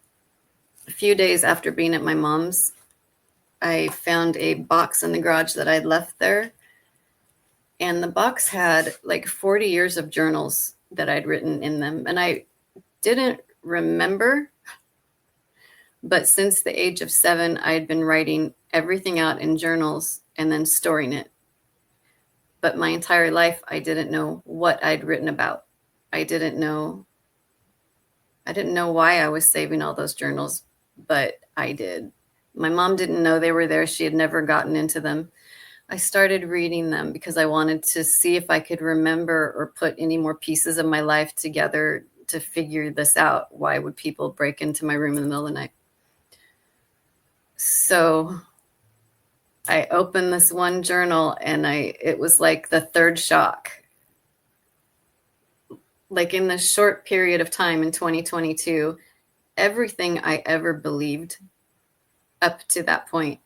S2: few days after being at my mom's, I found a box in the garage that I'd left there. And the box had like 40 years of journals that I'd written in them. And I didn't remember, but since the age of 7, I'd been writing everything out in journals and then storing it. But my entire life, I didn't know what I'd written about. I didn't know why I was saving all those journals, but I did. My mom didn't know they were there. She had never gotten into them. I started reading them because I wanted to see if I could remember or put any more pieces of my life together to figure this out. Why would people break into my room in the middle of the night? So I opened this one journal, and it was like the third shock. Like, in this short period of time in 2022, everything I ever believed up to that point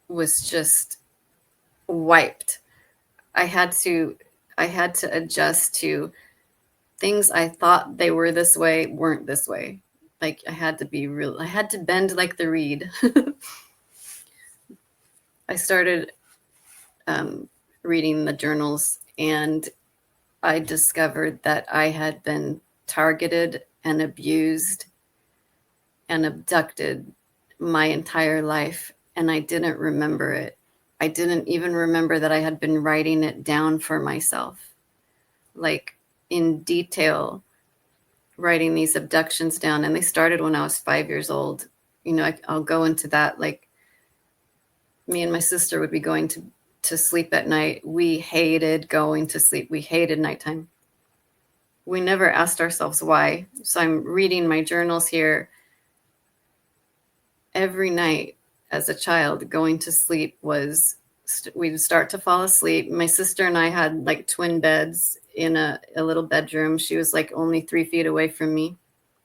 S2: was just wiped. I had to adjust to things I thought they were this way weren't this way. Like, I had to bend like the reed. I started reading the journals, and I discovered that I had been targeted and abused and abducted my entire life, and I didn't remember it. I didn't even remember that I had been writing it down for myself, like in detail, writing these abductions down. And they started when I was 5 years old. I'll go into that. Like, me and my sister would be going to sleep at night. We hated going to sleep. We hated nighttime. We never asked ourselves why. So I'm reading my journals here. Every night as a child, going to sleep was, we would start to fall asleep. My sister and I had like twin beds in a little bedroom. She was like only 3 feet away from me.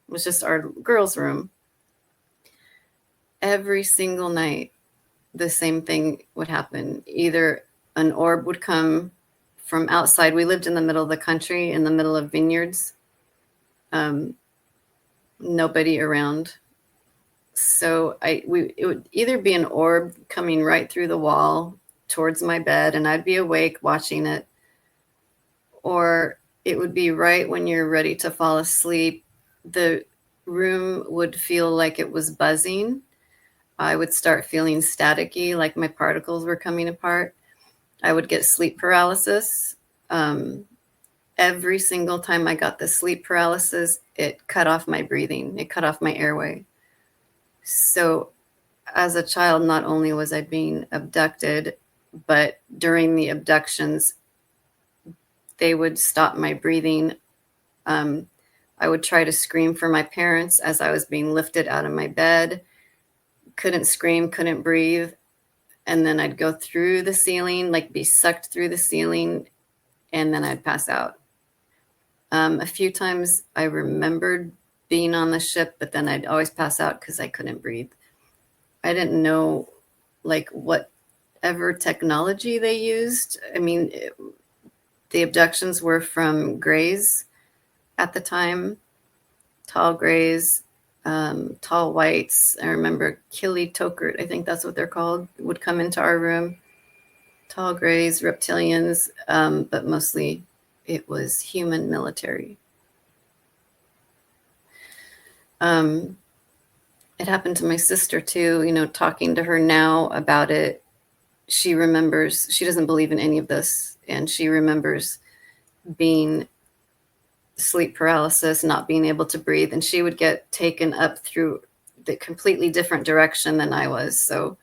S2: It was just our girls' room. Every single night, the same thing would happen. Either an orb would come from outside. We lived in the middle of the country, in the middle of vineyards. Nobody around. So it would either be an orb coming right through the wall towards my bed, and I'd be awake watching it, or it would be right when you're ready to fall asleep. The room would feel like it was buzzing. I would start feeling staticky, like my particles were coming apart. I would get sleep paralysis. Every single time I got the sleep paralysis, it cut off my breathing. It cut off my airway. So as a child, not only was I being abducted, but during the abductions, they would stop my breathing. I would try to scream for my parents as I was being lifted out of my bed. Couldn't scream, couldn't breathe. And then I'd go through the ceiling, like be sucked through the ceiling, and then I'd pass out. A few times I remembered being on the ship, but then I'd always pass out because I couldn't breathe. I didn't know like whatever technology they used. I mean, the abductions were from grays at the time, tall grays, tall whites. I remember Killy Tokert, I think that's what they're called, would come into our room. Tall grays, reptilians, but mostly it was human military. It happened to my sister too, you know, talking to her now about it. She remembers, she doesn't believe in any of this, and she remembers being sleep paralysis, not being able to breathe, and she would get taken up through the completely different direction than I was. So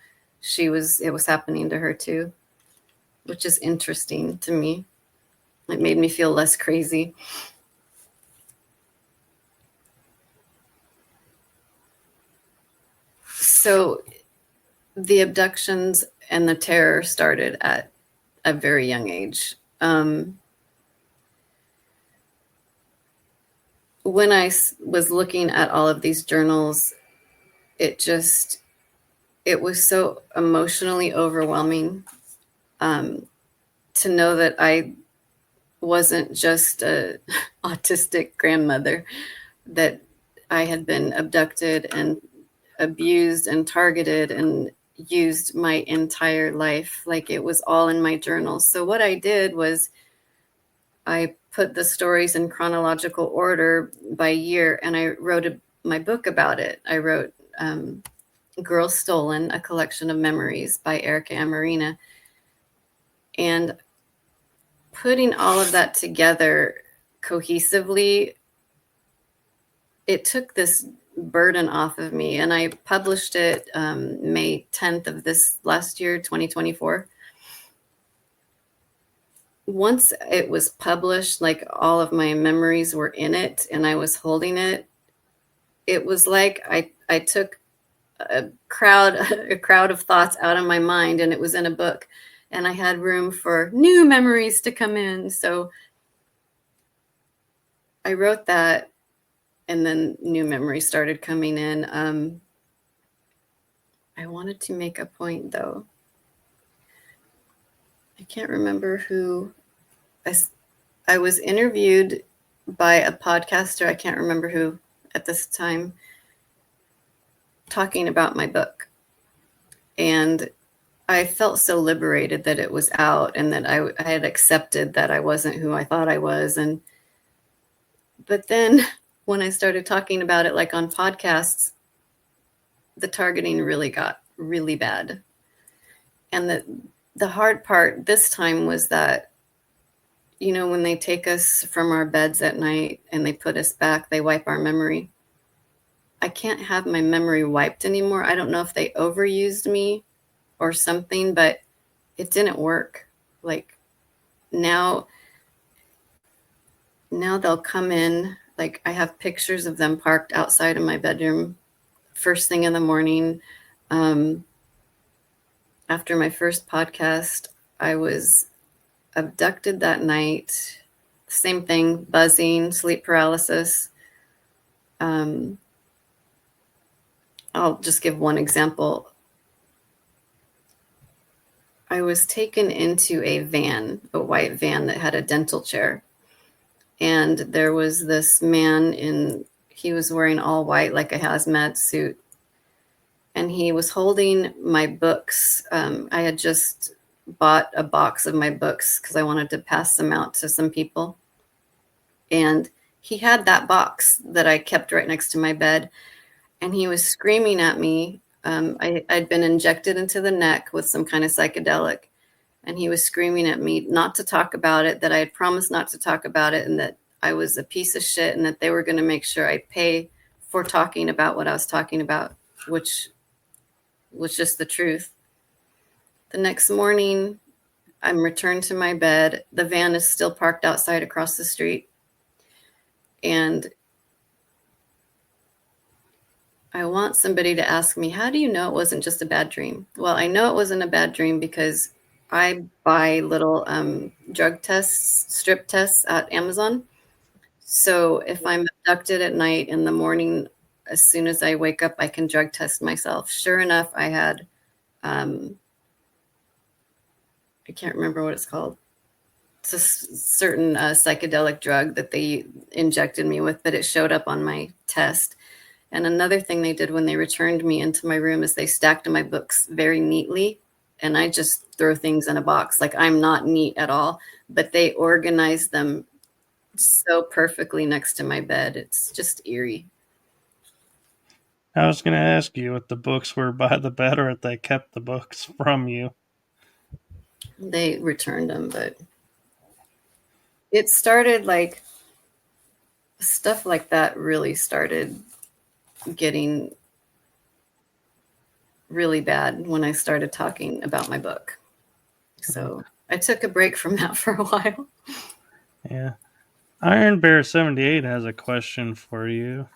S2: it was happening to her too, which is interesting to me. It made me feel less crazy. So the abductions and the terror started at a very young age. When I was looking at all of these journals, it was so emotionally overwhelming to know that I wasn't just a autistic grandmother, that I had been abducted and abused and targeted and used my entire life. Like, it was all in my journals. So what I did was I put the stories in chronological order by year, and I wrote my book about it. I wrote Girl Stolen, A Collection of Memories by Erica Amoreena. And putting all of that together cohesively, it took this burden off of me. And I published it May 10th of this last year, 2024. Once it was published, like, all of my memories were in it and I was holding it. It was like I took a crowd of thoughts out of my mind, and it was in a book, and I had room for new memories to come in. So I wrote that, and then new memories started coming in. I wanted to make a point, though. I can't remember who. I was interviewed by a podcaster, I can't remember who at this time, talking about my book. And I felt so liberated that it was out, and that I had accepted that I wasn't who I thought I was. But then when I started talking about it, like on podcasts, the targeting really got really bad. And the hard part this time was that, you know, when they take us from our beds at night and they put us back, they wipe our memory. I can't have my memory wiped anymore. I don't know if they overused me or something, but it didn't work. Like, now they'll come in, like, I have pictures of them parked outside of my bedroom first thing in the morning. After my first podcast, I was abducted that night. Same thing, buzzing, sleep paralysis. I'll just give one example. I was taken into a van, a white van that had a dental chair. And there was this man he was wearing all white, like a hazmat suit. And he was holding my books. I had just bought a box of my books because I wanted to pass them out to some people. And he had that box that I kept right next to my bed. And he was screaming at me. I'd been injected into the neck with some kind of psychedelic. And he was screaming at me not to talk about it, that I had promised not to talk about it, and that I was a piece of shit, and that they were going to make sure I pay for talking about what I was talking about, which was just the truth. The next morning, I'm returned to my bed. The van is still parked outside across the street. And I want somebody to ask me, how do you know it wasn't just a bad dream? Well, I know it wasn't a bad dream because I buy little drug tests, strip tests at Amazon. So if I'm abducted at night, in the morning, as soon as I wake up, I can drug test myself. Sure enough, I had, I can't remember what it's called. It's a certain psychedelic drug that they injected me with, but it showed up on my test. And another thing they did when they returned me into my room is they stacked my books very neatly. And I just throw things in a box. Like, I'm not neat at all, but they organized them so perfectly next to my bed. It's just eerie.
S1: I was going to ask you if the books were by the bed or if they kept the books from you.
S2: They returned them, but it started like stuff like that really started getting really bad when I started talking about my book. So I took a break from that for a while.
S1: Yeah. Iron Bear 78 has a question for you.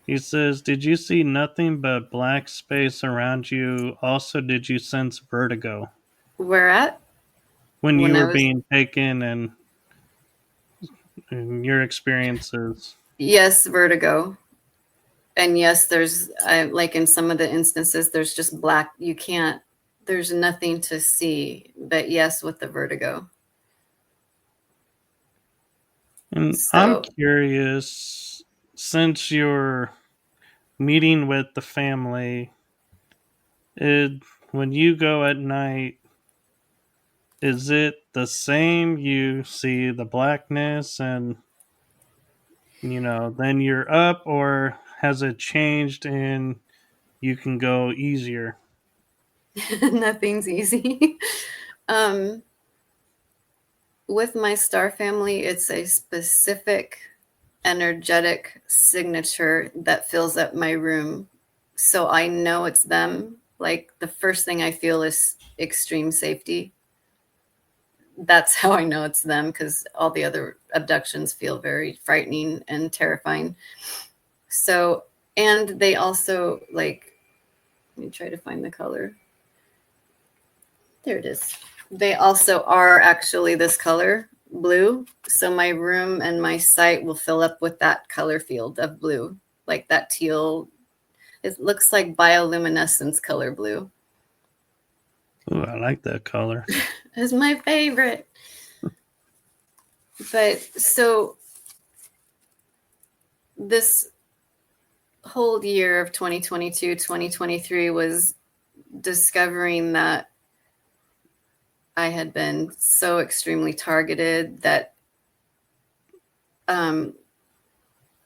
S1: He says, "Did you see nothing but black space around you? Also, did you sense vertigo
S2: Where at?
S1: when you
S2: When I
S1: were
S2: was,
S1: being taken and your experiences?"
S2: yes, vertigo. And yes, there's like in some of the instances, there's just black. You can't, there's nothing to see. But yes, with the vertigo.
S1: And I'm
S2: So
S1: curious, since you're meeting with the family, it, when you go at night, is it the same? You see the blackness and, then you're up, or has it changed and you can go easier?
S2: nothing's easy. um, with my star family, it's a specific energetic signature that fills up my room. So I know it's them. Like, the first thing I feel is extreme safety. That's how I know it's them, because all the other abductions feel very frightening and terrifying. So, and they also, like, let me try to find the color. There it is. They also are actually this color, blue. So my room and my site will fill up with that color field of blue, like that teal. It looks like bioluminescence color blue.
S1: Ooh, I like that color.
S2: It's my favorite. But so this whole year of 2022, 2023 was discovering that I had been so extremely targeted that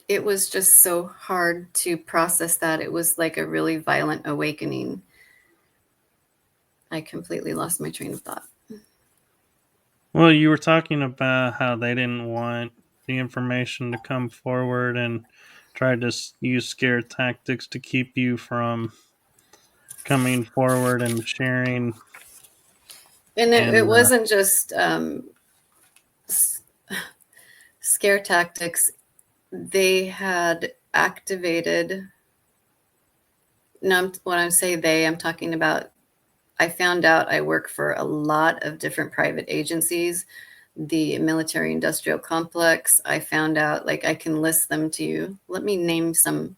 S2: it was just so hard to process that. It was like a really violent awakening. I completely lost my train of thought.
S1: Well, you were talking about how they didn't want the information to come forward and tried to use scare tactics to keep you from coming forward and sharing.
S2: And it
S1: And
S2: wasn't just scare tactics. They had activated, no, when I say they, I'm talking about, I found out I work for a lot of different private agencies, the military industrial complex. I found out, like, I can list them to you. Let me name some.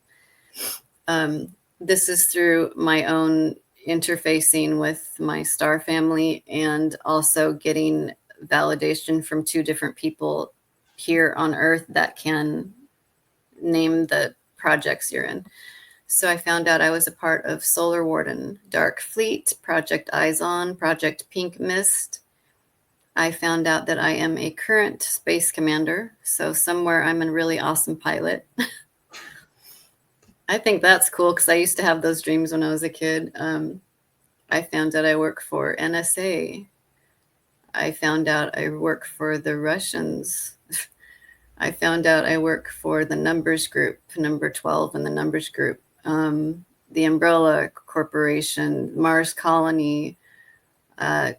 S2: This is through my own interfacing with my star family and also getting validation from two different people here on Earth that can name the projects you're in. So I found out I was a part of Solar Warden, Dark Fleet, Project Eyes On, Project Pink Mist. I found out that I am a current space commander. So somewhere I'm a really awesome pilot. I think that's cool because I used to have those dreams when I was a kid. I found out I work for NSA. I found out I work for the Russians. I found out I work for the Numbers Group, number 12 in the Numbers Group, the Umbrella Corporation, Mars Colony,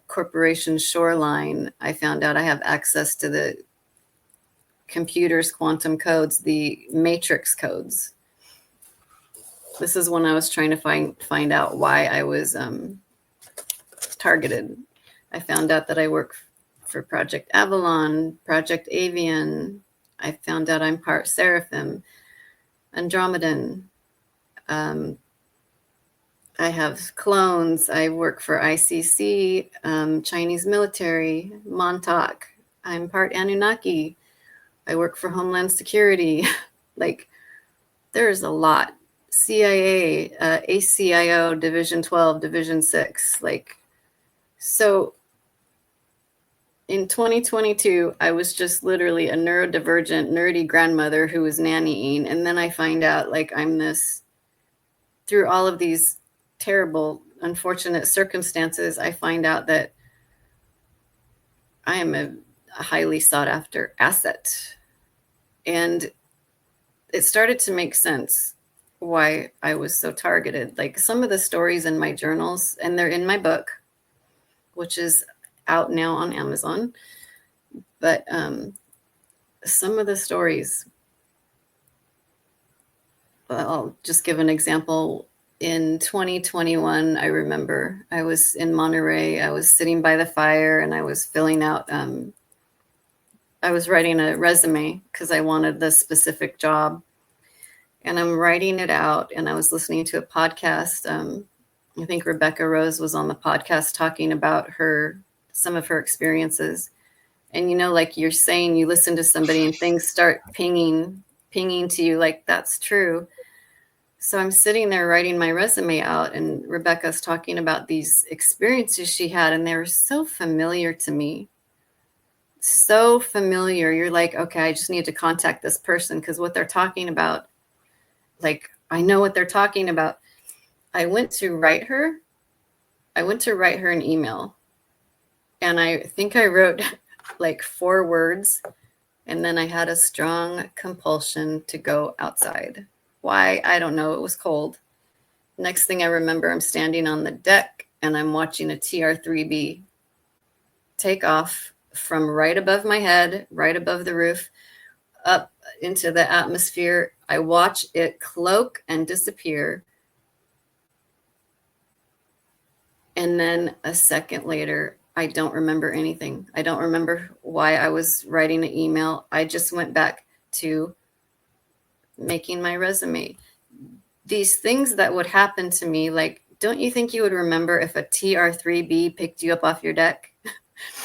S2: Corporation Shoreline. I found out I have access to the computers' quantum codes, the matrix codes. This is when I was trying to find out why I was targeted. I found out that I work for Project Avalon, Project Avian, I found out I'm part Seraphim, Andromedan. I have clones. I work for ICC, Chinese military, Montauk. I'm part Anunnaki. I work for Homeland Security. Like, there's a lot. CIA, ACIO, Division 12, Division 6. Like, so in 2022, I was just literally a neurodivergent, nerdy grandmother who was nannying. And then I find out, like, I'm this, through all of these terrible, unfortunate circumstances, I find out that I am a highly sought after asset. And it started to make sense why I was so targeted. Like, some of the stories in my journals, and they're in my book, which is out now on Amazon. But some of the stories, I'll just give an example. In 2021, I remember I was in Monterey. I was sitting by the fire and I was filling out, I was writing a resume because I wanted this specific job. And I'm writing it out, and I was listening to a podcast. I think Rebecca Rose was on the podcast talking about some of her experiences. And, you know, like you're saying, you listen to somebody and things start pinging to you, like, that's true. So I'm sitting there writing my resume out, and Rebecca's talking about these experiences she had, and they were so familiar to me. So familiar. You're like, okay, I just need to contact this person because what they're talking about, like, I know what they're talking about. I went to write her an email, and I think I wrote like 4 words, and then I had a strong compulsion to go outside. Why? I don't know. It was cold. Next thing I remember, I'm standing on the deck and I'm watching a TR-3B take off from right above my head, right above the roof, up into the atmosphere. I watch it cloak and disappear. And then a second later, I don't remember anything. I don't remember why I was writing an email. I just went back to making my resume. These things that would happen to me, like, don't you think you would remember if a TR-3B picked you up off your deck?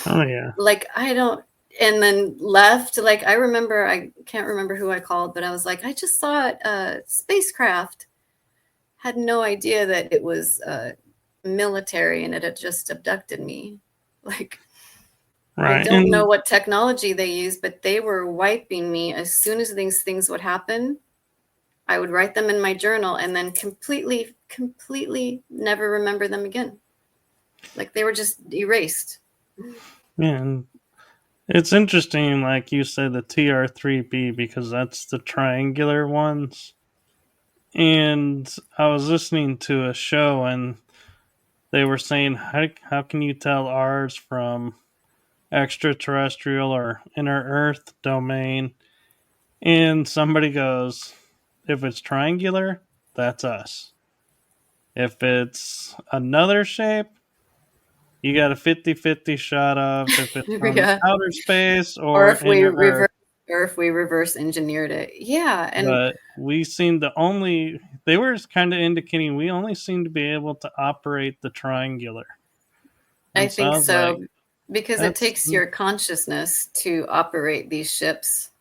S1: Oh, yeah.
S2: Like, I don't, and then left. Like, I remember, I can't remember who I called, but I was like, I just saw a spacecraft. Had no idea that it was military and it had just abducted me. Like,
S1: Right.
S2: I don't know what technology they used, but they were wiping me as soon as these things would happen. I would write them in my journal and then completely never remember them again. Like, they were just erased.
S1: Yeah, and it's interesting, like you said, the TR-3B, because that's the triangular ones. And I was listening to a show, and they were saying, how can you tell ours from extraterrestrial or inner Earth domain? And somebody goes, if it's triangular, that's us. If it's another shape, you got a 50-50 shot of if it's from
S2: Yeah.
S1: outer space
S2: Or
S1: or
S2: if we
S1: inner Earth.
S2: reverse engineered it. Yeah. And
S1: But we seem to only, they were kind of indicating we only seem to be able to operate the triangular.
S2: I
S1: And so I
S2: think
S1: was like,
S2: so, because it
S1: that's,
S2: takes your consciousness to operate these ships.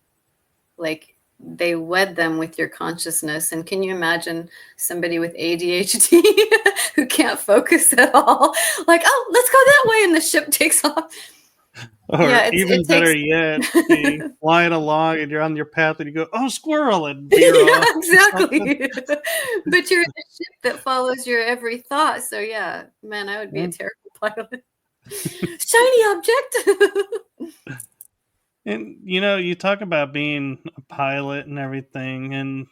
S2: Like, they wed them with your consciousness. And can you imagine somebody with ADHD who can't focus at all? Like, oh, let's go that way, and the ship takes off.
S1: or
S2: Yeah,
S1: even
S2: it
S1: better
S2: takes.
S1: yet, be flying along and you're on your path and you go, oh, squirrel, and veer
S2: Yeah,
S1: off or something.
S2: exactly. But you're in a ship that follows your every thought. So yeah, man, I would be a
S1: And,
S2: terrible pilot. Shiny object.
S1: and, you know, you talk about being a pilot and everything, and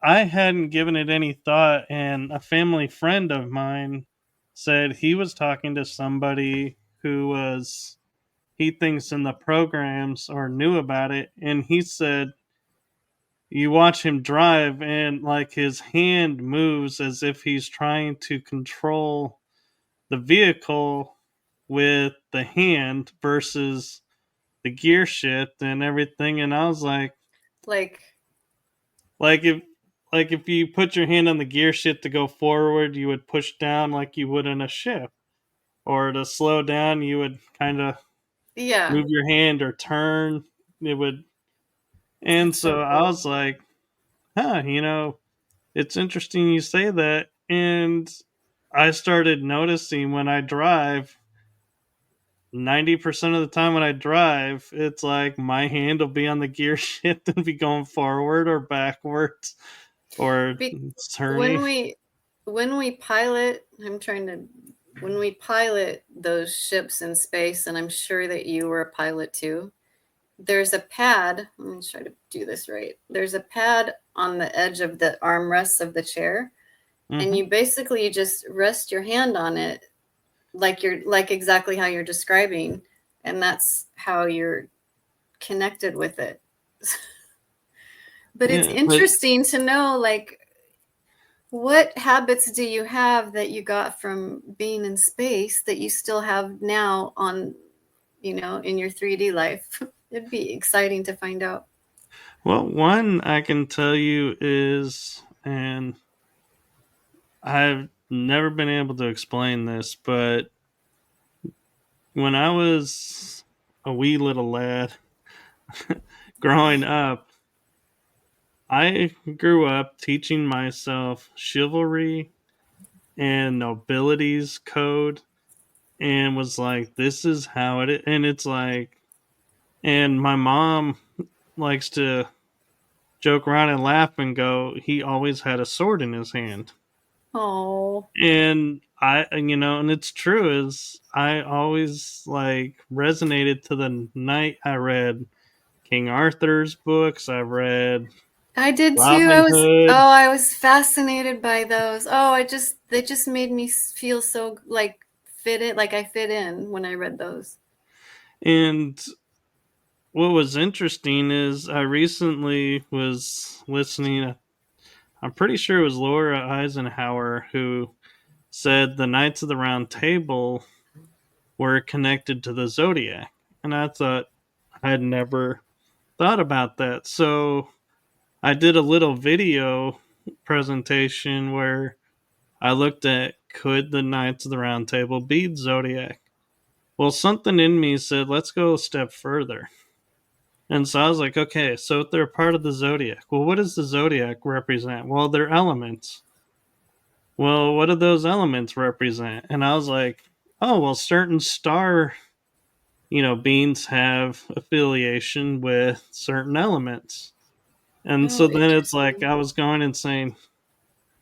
S1: I hadn't given it any thought. And a family friend of mine said he was talking to somebody who was, he thinks in the programs or knew about it, and he said you watch him drive and like his hand moves as if he's trying to control the vehicle with the hand versus the gear shift and everything, and I was
S2: Like,
S1: like if you put your hand on the gear shift to go forward, you would push down like you would in a ship, or to slow down, you would kind of
S2: yeah,
S1: move your hand or turn. It would, and
S2: that's so
S1: so I
S2: cool.
S1: was like, huh, it's interesting you say that, and I started noticing when I drive. 90% of the time when I drive, it's like my hand will be on the gear shift and be going forward or backwards or
S2: Be-
S1: turning.
S2: when we when we pilot, when we pilot those ships in space, and I'm sure that you were a pilot too. There's a pad. Let me try to do this right. There's a pad on the edge of the armrests of the chair, and
S1: Hmm.
S2: you just rest your hand on it, like exactly how you're describing, and that's how you're connected with it. But it's
S1: Yeah, but
S2: interesting to know, like, what habits do you have that you got from being in space that you still have now on, in your 3D life? It'd be exciting to find out.
S1: well, one I can tell you is, and I've never been able to explain this, but when I was a wee little lad growing up, I grew up teaching myself chivalry and nobilities code, and was like, this is how it is. And it's like, and my mom likes to joke around and laugh and go, he always had a sword in his hand.
S2: Oh,
S1: And and it's true, is I always like resonated to the night I read King Arthur's books. I read
S2: I did too.
S1: Robin Hood.
S2: I was fascinated by those. They just made me feel so like like I fit in when I read those.
S1: And what was interesting is I recently was listening, I'm pretty sure it was Laura Eisenhower who said the Knights of the Round Table were connected to the zodiac. And I thought, I had never thought about that. So I did a little video presentation where I looked at, could the Knights of the Round Table be zodiac? Well, something in me said, let's go a step further. And so I was like, okay, so if they're part of the zodiac, well, what does the zodiac represent? Well, they're elements. Well, what do those elements represent? And I was like, oh, well, certain star, beings have affiliation with certain elements. And so
S2: Oh,
S1: then it's like
S2: interesting.
S1: I was going and saying,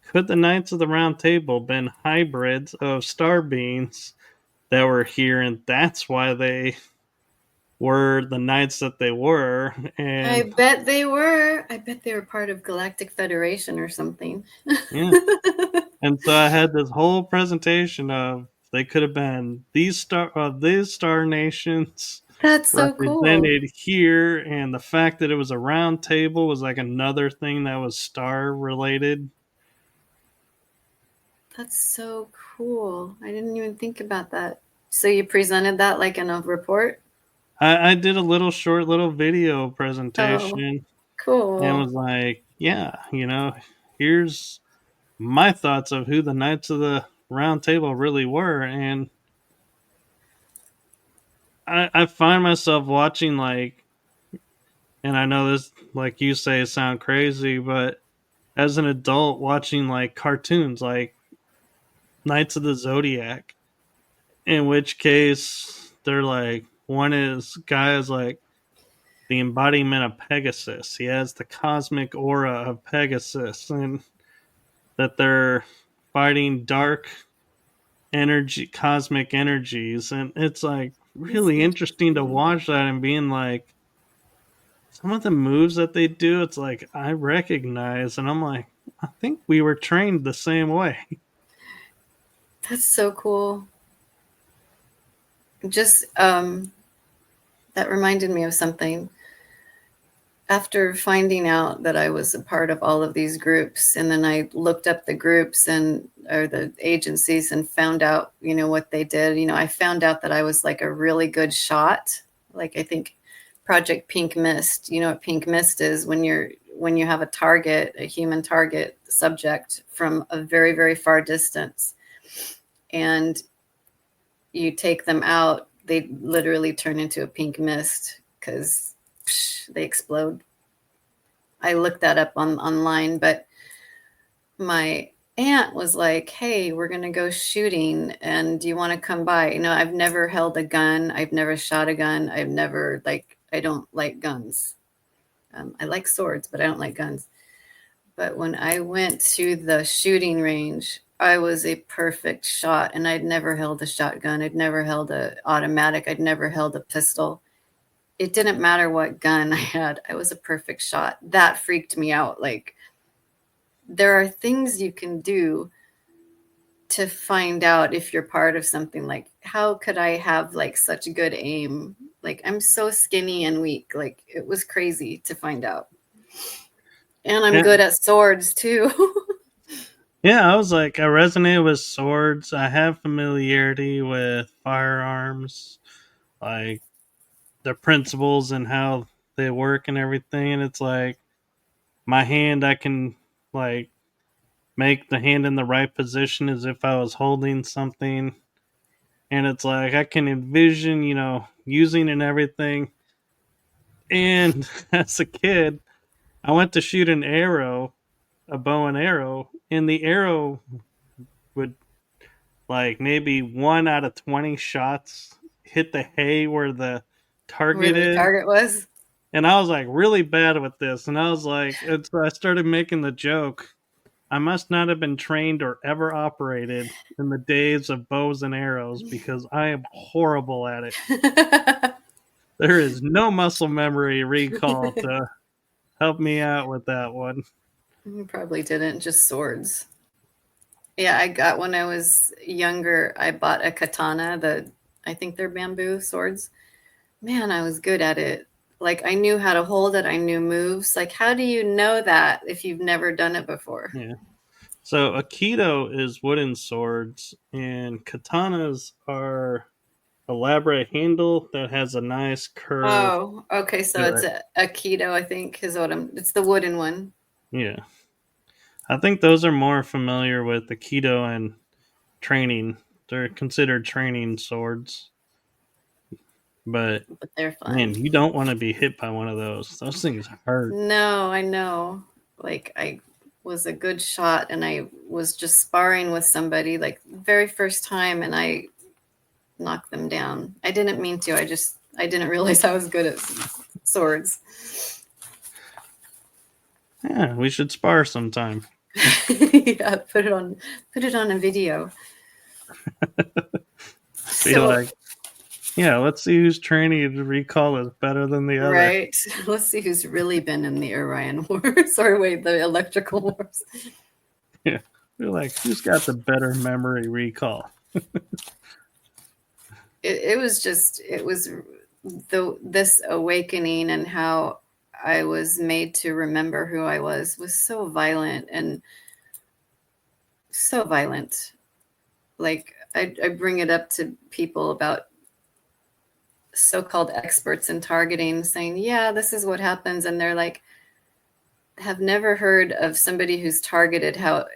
S1: could the Knights of the Round Table been hybrids of star beings that were here, and that's why they were the knights that they were?
S2: I
S1: And
S2: bet they were. I bet they were part of Galactic Federation or something.
S1: yeah, and so I had this whole presentation of they could have been these star nations
S2: That's so cool.
S1: represented here, and the fact that it was a round table was like another thing that was star related.
S2: That's so cool. I didn't even think about that. So you presented that like in a report?
S1: I did a short little video
S2: Oh,
S1: presentation and
S2: cool.
S1: was like, yeah, here's my thoughts of who the Knights of the Round Table really were. And I find myself watching, like, and I know this, like you say, sound crazy, but as an adult watching like cartoons like Knights of the Zodiac, in which case they're like, one is guy is like the embodiment of Pegasus. He has the cosmic aura of Pegasus, and that they're fighting dark energy, cosmic energies. And it's like
S2: That's
S1: really interesting to
S2: interesting.
S1: watch that and being like, some of the moves that they do, it's like I recognize, and I'm like, I think we were trained the same way.
S2: That's so cool. Just that reminded me of something. After finding out that I was a part of all of these groups, and then I looked up the groups and or the agencies and found out, what they did. I found out that I was like a really good shot. Like I think Project Pink Mist. You know what Pink Mist is? When you have a target, a human target subject from a very, very far distance, and you take them out, they literally turn into a pink mist because they explode. I looked that up online, but my aunt was like, hey, we're going to go shooting, and do you want to come by? You know, I've never held a gun. I've never shot a gun. I don't like guns. I like swords, but I don't like guns. But when I went to the shooting range, I was a perfect shot, and I'd never held a shotgun. I'd never held an automatic. I'd never held a pistol. It didn't matter what gun I had. I was a perfect shot. That freaked me out. Like, there are things you can do to find out if you're part of something. Like, how could I have like such good aim? Like, I'm so skinny and weak. Like, it was crazy to find out. And I'm good at swords too.
S1: Yeah, I was like, I resonate with swords. I have familiarity with firearms, like the principles and how they work and everything. And it's like my hand, I can like make the hand in the right position as if I was holding something. And it's like I can envision, using and everything. And as a kid, I went to shoot an arrow, a bow and arrow, and the arrow would like maybe 1 out of 20 shots hit the hay where the
S2: Where
S1: target
S2: the
S1: is.
S2: target was.
S1: And I was like really bad with this. And I was like, I started making the joke. I must not have been trained or ever operated in the days of bows and arrows because I am horrible at it. There is no muscle memory recall to help me out with that one.
S2: You probably didn't, just swords. Yeah, I got when I was younger, I bought a katana, I think they're bamboo swords. Man, I was good at it. Like, I knew how to hold it, I knew moves. Like, how do you know that if you've never done it before?
S1: Yeah. So Aikido is wooden swords, and katanas are elaborate handle that has a nice curve
S2: Oh, okay. So
S1: to
S2: it's
S1: it.
S2: a keto, I think, is what it's the wooden one.
S1: Yeah. I think those are more familiar with Aikido and training. They're considered training swords. But
S2: But they're
S1: man,
S2: fun.
S1: you don't want to be hit by one of those. Those things hurt.
S2: No, I know. Like, I was a good shot, and I was just sparring with somebody like very first time, and I knocked them down. I didn't mean to. I didn't realize I was good at swords.
S1: Yeah, we should spar sometime.
S2: Yeah, put it on a video.
S1: Be
S2: So,
S1: like, yeah, let's see whose training recall is better than the other.
S2: right. Let's see who's really been in the Orion Wars, or wait, the Electrical Wars.
S1: Yeah. We're like, who's got the better memory recall?
S2: It was this awakening, and how I was made to remember who I was so violent, and so violent. Like, I bring it up to people about so-called experts in targeting, saying, yeah, this is what happens. And they're like, have never heard of somebody who's targeted, how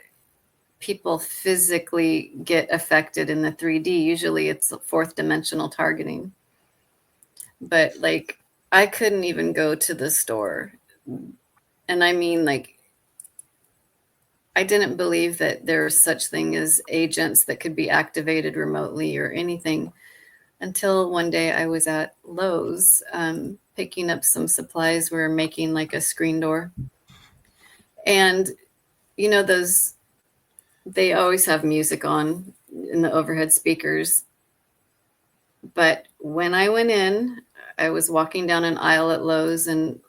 S2: people physically get affected in the 3D. Usually it's fourth dimensional targeting. But like, I couldn't even go to the store. And I mean, like, I didn't believe that there's such thing as agents that could be activated remotely or anything, until one day I was at Lowe's, picking up some supplies. We were making like a screen door. And, you know, they always have music on in the overhead speakers. But when I went in, I was walking down an aisle at Lowe's, and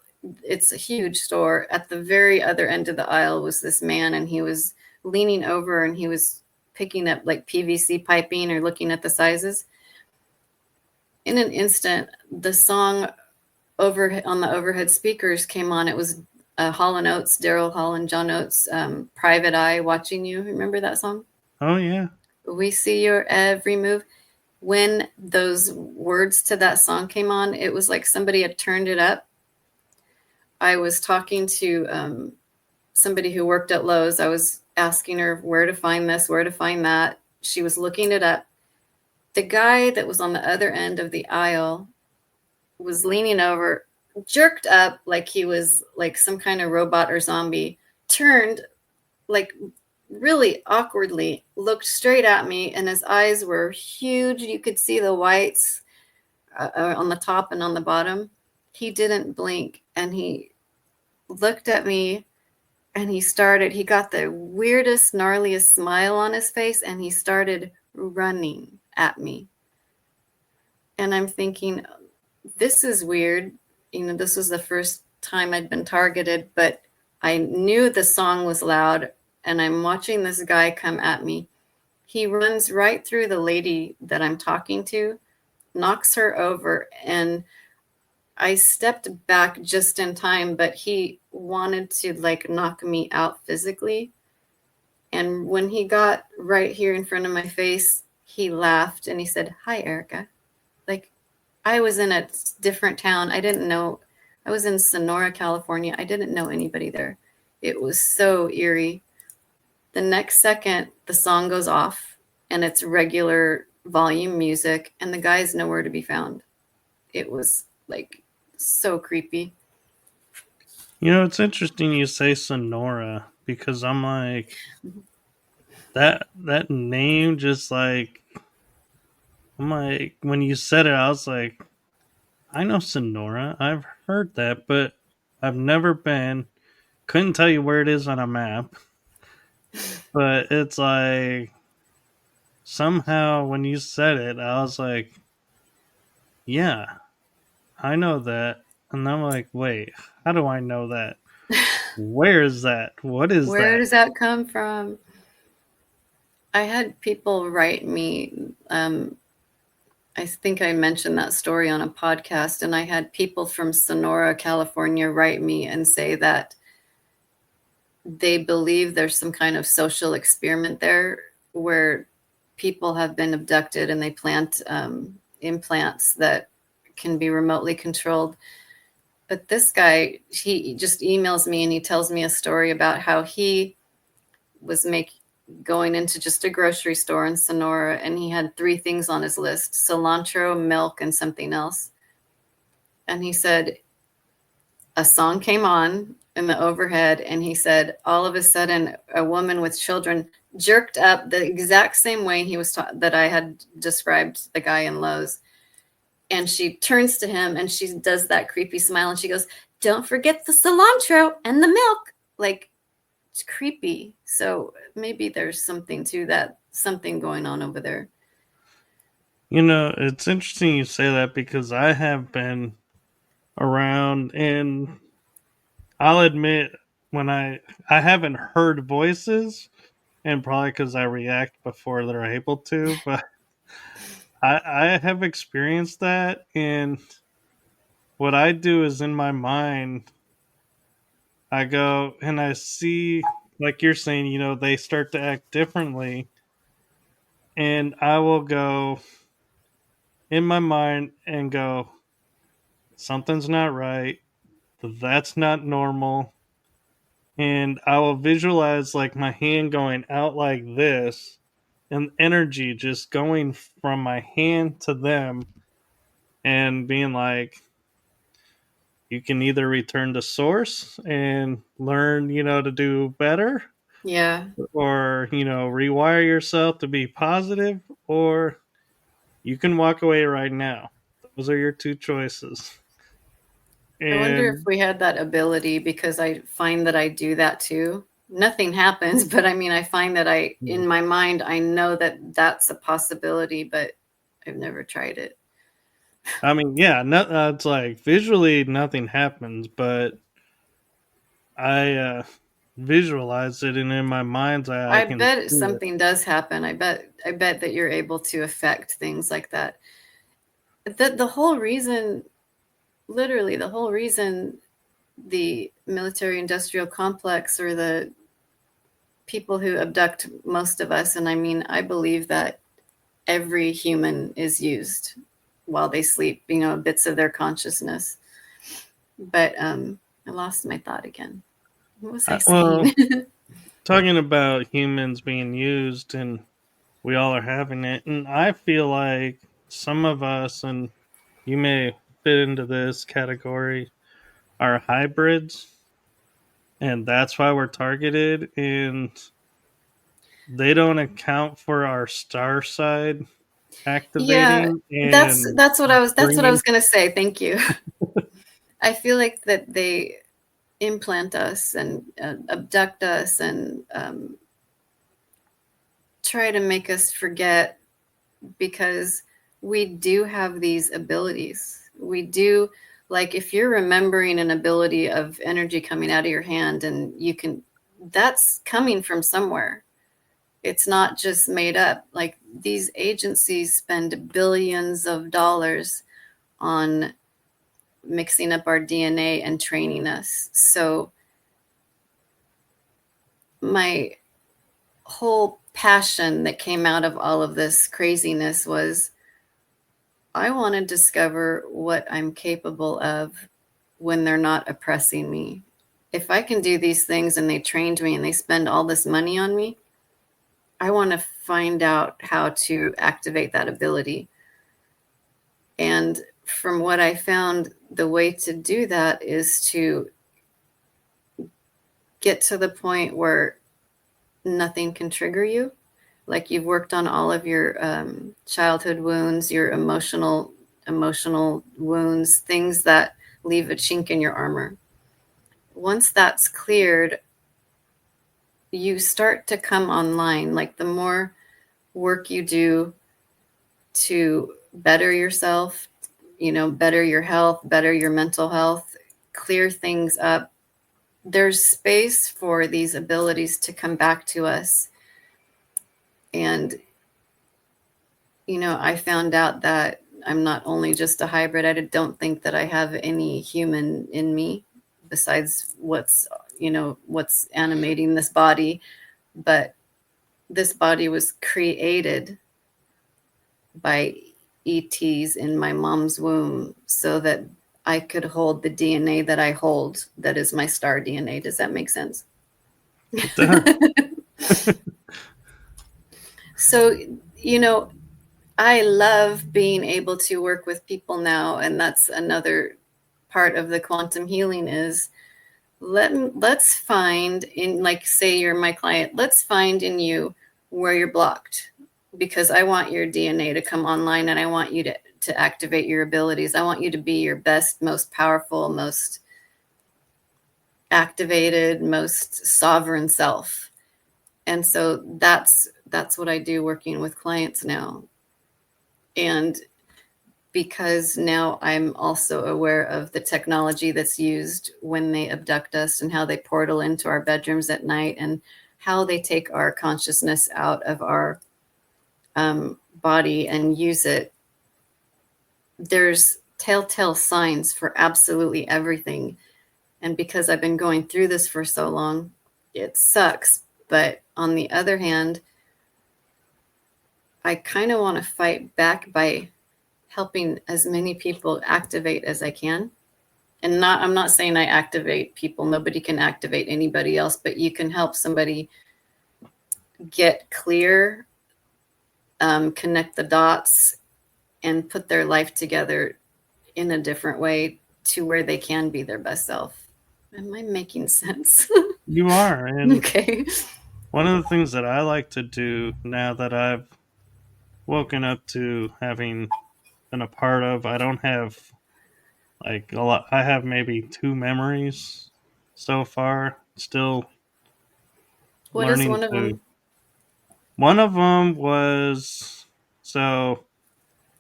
S2: it's a huge store. At the very other end of the aisle was this man, and he was leaning over, and he was picking up like PVC piping or looking at the sizes. In an instant, the song over on the overhead speakers came on. It was Hall and Oates, Daryl Hall and John Oates, "Private Eye, Watching You." Remember that song?
S1: Oh, yeah.
S2: We see your every move. when those words to that song came on, it was like somebody had turned it up. I was talking to somebody who worked at Lowe's. I was asking her where to find this, where to find that. She was looking it up. The guy that was on the other end of the aisle was leaning over, jerked up like he was like some kind of robot or zombie, turned like really awkwardly, looked straight at me, and his eyes were huge. You could see the whites on the top and on the bottom. He didn't blink, and he looked at me, and he got the weirdest, gnarliest smile on his face, and he started running at me. And I'm thinking, this is weird. This was the first time I'd been targeted, but I knew the song was loud, and I'm watching this guy come at me. He runs right through the lady that I'm talking to, knocks her over, and I stepped back just in time, but he wanted to like knock me out physically. And when he got right here in front of my face, he laughed and he said, "Hi, Erica." Like, I was in a different town. I didn't know. I was in Sonora, California. I didn't know anybody there. It was so eerie. The next second, the song goes off and it's regular volume music, and the guy's nowhere to be found. It was like so creepy.
S1: It's interesting you say Sonora, because I'm like, that name just like, I'm like, when you said it, I was like, I know Sonora. I've heard that, but I've never been. Couldn't tell you where it is on a map. But it's like, somehow when you said it, I was like, yeah, I know that. And I'm like, wait, how do I know that? Where is that? What is
S2: Where
S1: that?
S2: does that come from? I had people write me. I think I mentioned that story on a podcast, and I had people from Sonora, California write me and say that they believe there's some kind of social experiment there where people have been abducted and they plant implants that can be remotely controlled. But this guy, he just emails me and he tells me a story about how he was going into just a grocery store in Sonora, and he had 3 things on his list: cilantro, milk, and something else. And he said a song came on in the overhead, and he said all of a sudden a woman with children jerked up the exact same way he was that I had described the guy in Lowe's. And she turns to him and she does that creepy smile and she goes, "Don't forget the cilantro and the milk." Like, it's creepy. So maybe there's something to that, something going on over there.
S1: It's interesting you say that, because I have been around, and I'll admit, when I haven't heard voices, and probably because I react before they're able to, but I have experienced that. And what I do is, in my mind, I go and I see, like you're saying, they start to act differently, and I will go in my mind and go, something's not right, that's not normal. And I will visualize like my hand going out like this, and energy just going from my hand to them, and being like, you can either return to source and learn, to do better,
S2: Yeah.
S1: or, rewire yourself to be positive, or you can walk away right now. Those are your 2 choices.
S2: I wonder if
S1: And
S2: we had that ability, because I find that I do that too. Nothing happens, but I mean, I find that in my mind, I know that that's a possibility, but I've never tried it.
S1: I mean, yeah, it's like visually nothing happens, but I visualize it, and in my mind's eye, I
S2: I
S1: can
S2: bet
S1: see it.
S2: something does happen. I bet that you're able to affect things like that. The whole reason, literally the whole reason the military industrial complex, or the people who abduct most of us, and I mean, I believe that every human is used while they sleep, bits of their consciousness. But I lost my thought again. What was I
S1: Well,
S2: saying?
S1: talking about humans being used and we all are having it, and I feel like some of us, and you may fit into this category, are hybrids, and that's why we're targeted, and they don't account for our star side
S2: Yeah,
S1: activating
S2: that's
S1: and
S2: that's what I was that's what I
S1: bringing.
S2: was gonna say. Thank you. I feel like that they implant us and abduct us and try to make us forget, because we do have these abilities. We do, like, if you're remembering an ability of energy coming out of your hand, and that's coming from somewhere. It's not just made up. Like, these agencies spend billions of dollars on mixing up our DNA and training us. So my whole passion that came out of all of this craziness was, I want to discover what I'm capable of when they're not oppressing me. If I can do these things and they trained me and they spend all this money on me, I want to find out how to activate that ability. And from what I found, the way to do that is to get to the point where nothing can trigger you. Like, you've worked on all of your childhood wounds, your emotional wounds, things that leave a chink in your armor. Once that's cleared, you start to come online. Like, the more work you do to better yourself, better your health, better your mental health, clear things up, there's space for these abilities to come back to us. And, I found out that I'm not only just a hybrid. I don't think that I have any human in me besides what's animating this body. But this body was created by ETs in my mom's womb so that I could hold the DNA that I hold, that is my star DNA. Does that make sense?
S1: It does.
S2: So, I love being able to work with people now, and that's another part of the quantum healing is, let's find in, like, say you're my client, let's find in you where you're blocked, because I want your DNA to come online, and I want you to activate your abilities. I want you to be your best, most powerful, most activated, most sovereign self. And so that's what I do working with clients now. And because now I'm also aware of the technology that's used when they abduct us, and how they portal into our bedrooms at night, and how they take our consciousness out of our body and use it. There's telltale signs for absolutely everything. And because I've been going through this for so long, it sucks. But on the other hand, I kind of want to fight back by helping as many people activate as I can. And I'm not saying I activate people. Nobody can activate anybody else, but you can help somebody get clear, connect the dots, and put their life together in a different way to where they can be their best self. Am I making sense?
S1: You are. And
S2: Okay.
S1: one of the things that I like to do now that I've woken up to having been a part of, I don't have like a lot. I have maybe two memories so far. Still
S2: What is
S1: learning
S2: one of
S1: to.
S2: them?
S1: One of them was so.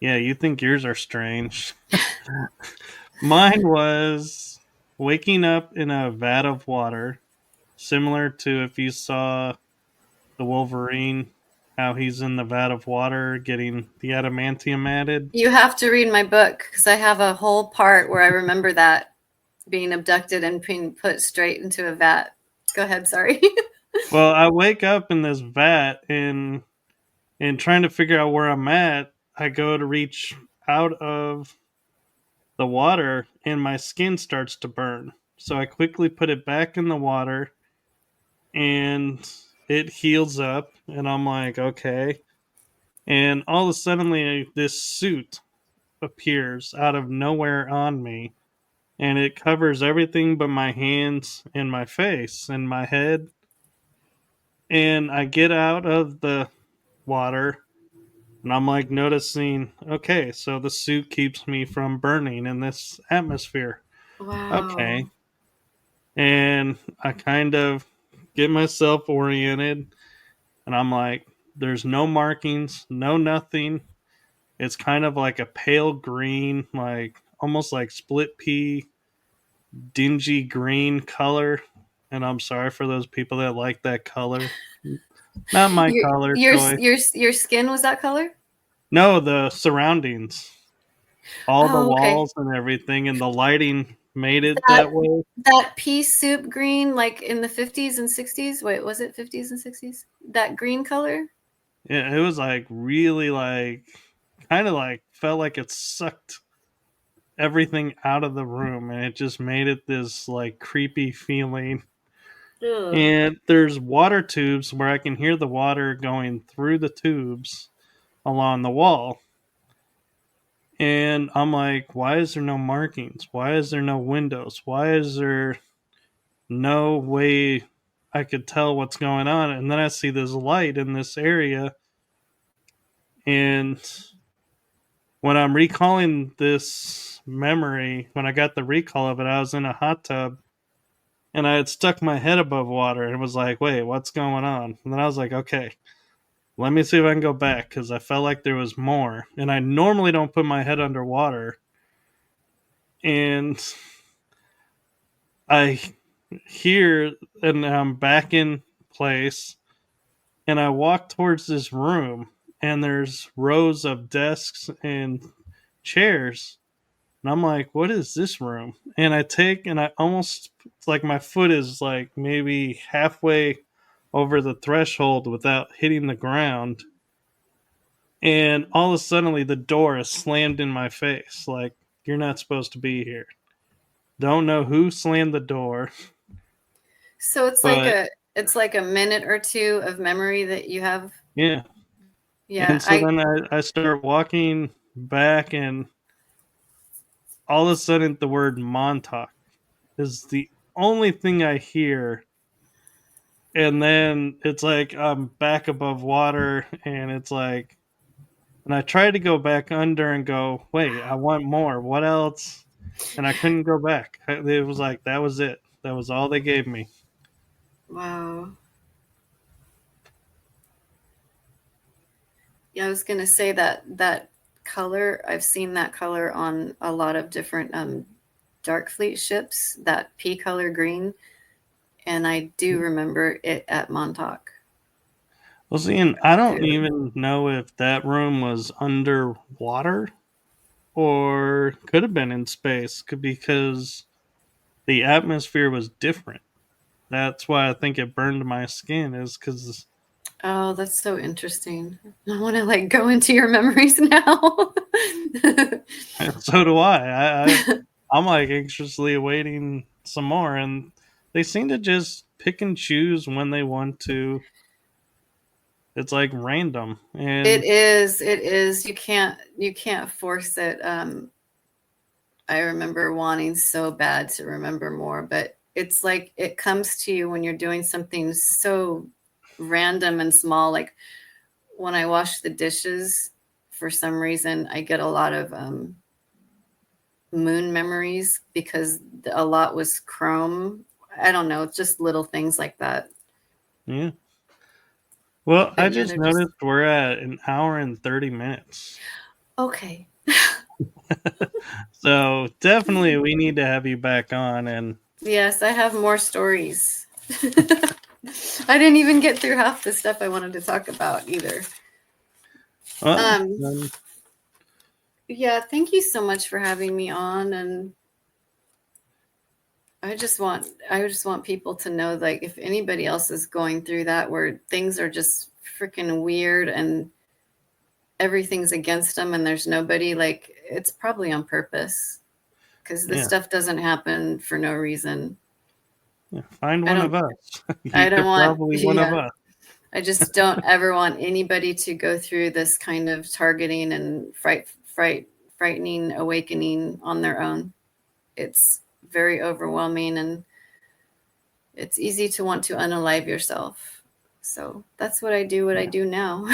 S1: Yeah, you think yours are strange. Mine was waking up in a vat of water, similar to if you saw the Wolverine, how he's in the vat of water getting the adamantium added.
S2: You have to read my book, because I have a whole part where I remember that, being abducted and being put straight into a vat. Go ahead, sorry.
S1: Well, I wake up in this vat and And trying to figure out where I'm at, I go to reach out of the water and my skin starts to burn. So I quickly put it back in the water and it heals up. And I'm like, okay. And all of a sudden, this suit appears out of nowhere on me. And it covers everything but my hands and my face and my head. And I get out of the water and I'm like noticing, okay, so the suit keeps me from burning in this atmosphere. Okay.
S2: Wow.
S1: And I kind of get myself oriented and I'm like, there's no markings, no nothing. It's kind of like a pale green, like almost like split pea, dingy green color. And I'm sorry for those people that like that color. Not my
S2: Your
S1: color
S2: your
S1: choice.
S2: your skin was that color?
S1: No, the surroundings, all the
S2: Oh, okay.
S1: walls and everything, and the lighting made it
S2: That
S1: that way.
S2: that pea soup green, like in the 50s and 60s. Wait, was it 50s and 60s? That green color?
S1: It was like really like kind of like felt like it sucked everything out of the room, and it just made it this like creepy feeling.
S2: Ugh.
S1: And there's water tubes where I can hear the water going through the tubes along the wall. And I'm like, why is there no markings? Why is there no windows? Why is there no way I could tell what's going on? And then I see this light in this area. And when I'm recalling this memory, when I got the recall of it, I was in a hot tub and I had stuck my head above water and was like, wait, what's going on? And then I was like, okay, let me see if I can go back because I felt like there was more. And I normally don't put my head underwater. And I hear, and I'm back in place, and I walk towards this room, and there's rows of desks and chairs. And I'm like, what is this room? And I take, and I almost, it's like my foot is like maybe halfway over the threshold without hitting the ground. And all of a sudden, the door is slammed in my face. Like, you're not supposed to be here. Don't know who slammed the door,
S2: So it's like
S1: but
S2: a minute or two of memory that you have.
S1: yeah.
S2: Yeah,
S1: And so then I start walking back, and all of a sudden, the word Montauk is the only thing I hear. And then it's like I'm back above water, and it's like, and I tried to go back under and go, wait, I want more. What else? And I couldn't go back. It was like, that was it. That was all they gave me.
S2: wow. Yeah, I was gonna say that color. I've seen that color on a lot of different dark fleet ships. That pea color green, and I do remember it at Montauk
S1: Well, see, and I don't
S2: too.
S1: even know if that room was underwater or could have been in space because the atmosphere was different. That's why I think it burned my skin, is because
S2: Oh, that's so interesting. I want to like go into your memories now.
S1: so do I'm like anxiously awaiting some more, and they seem to just pick and choose when they want to. It's like random,
S2: It
S1: and
S2: is. It is. You can't force it. I remember wanting so bad to remember more, but it's like it comes to you when you're doing something so random and small. Like when I wash the dishes, for some reason, I get a lot of moon memories because a lot was chrome. I don't know, just little things like that.
S1: yeah. Well, I
S2: But yeah,
S1: just
S2: they're just
S1: noticed we're at an hour and 30 minutes,
S2: okay.
S1: so definitely we need to have you back on. And
S2: Yes, I have more stories. I didn't even get through half the stuff I wanted to talk about either.
S1: well,
S2: Um, yeah, thank you so much for having me on, and I just want people to know, like, if anybody else is going through that where things are just freaking weird and everything's against them and there's nobody, like, it's probably on purpose, because this
S1: Yeah.
S2: stuff doesn't happen for no reason.
S1: Yeah. Find
S2: I
S1: one
S2: don't
S1: of us.
S2: I don't
S1: You're
S2: want
S1: probably one of
S2: yeah.
S1: us.
S2: I just don't ever want anybody to go through this kind of targeting and frightening awakening on their own. It's very overwhelming, and it's easy to want to unalive yourself. So that's what I do, what I
S1: Yeah.
S2: do now.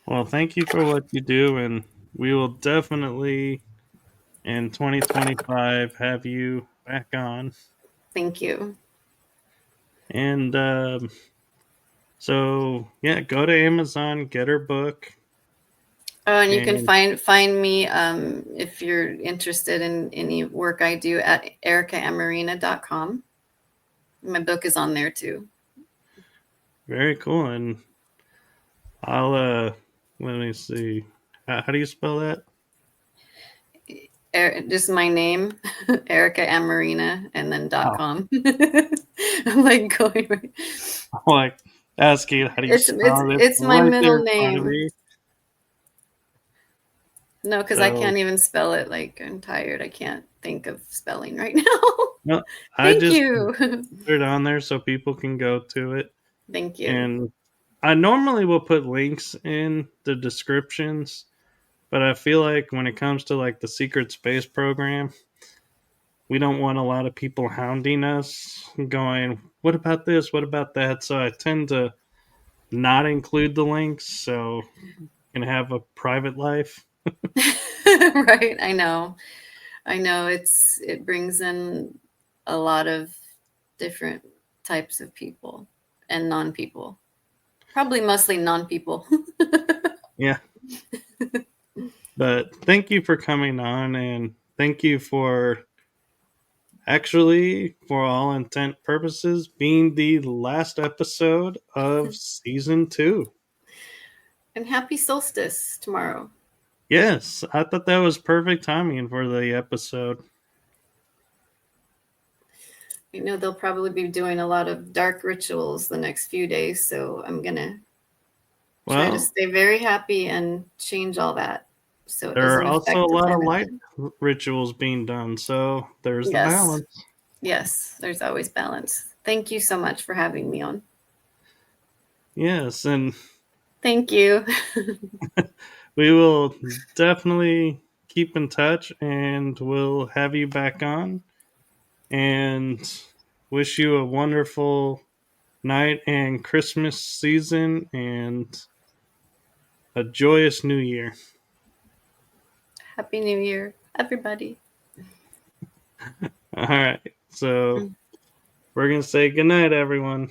S1: Well, thank you for what you do, and we will definitely in 2025 have you back on.
S2: Thank you.
S1: And so, yeah, go to Amazon, get her book,
S2: Oh, and you can
S1: and
S2: find me if you're interested in any work I do at ericaamoreena.com. My book is on there too.
S1: very cool. And I'll let me see. How do you spell that?
S2: Just my name, Erica Amoreena, and then
S1: Oh,
S2: .com. I'm like going right.
S1: I'm like asking how do you spell it? It's
S2: It's my
S1: right there
S2: middle
S1: in front of
S2: name.
S1: me.
S2: No, because I
S1: So,
S2: can't even spell it. Like, I'm tired. I can't think of spelling right now.
S1: no, I
S2: Thank
S1: just
S2: you.
S1: put it on there so people can go to it.
S2: Thank you.
S1: And I normally will put links in the descriptions, but I feel like when it comes to like the secret space program, we don't want a lot of people hounding us going, what about this? What about that? So I tend to not include the links so you can have a private life.
S2: Right. I know. It brings in a lot of different types of people and non-people. Probably mostly non-people.
S1: Yeah. But thank you for coming on, and thank you for actually, for all intent purposes, being the last episode of season 2.
S2: And happy solstice tomorrow.
S1: Yes, I thought that was perfect timing for the episode.
S2: You know, they'll probably be doing a lot of dark rituals the next few days, so I'm going to try to
S1: Well,
S2: stay very happy and change all that so it
S1: there are
S2: doesn't
S1: also
S2: affect
S1: a
S2: the
S1: lot of
S2: planet.
S1: light rituals being done, so there's the
S2: Yes.
S1: balance.
S2: Yes, there's always balance. Thank you so much for having me on.
S1: Yes, and
S2: Thank you.
S1: we will definitely keep in touch and we'll have you back on and wish you a wonderful night and Christmas season and a joyous new year.
S2: Happy New Year, everybody.
S1: All right. So we're going to say goodnight, everyone.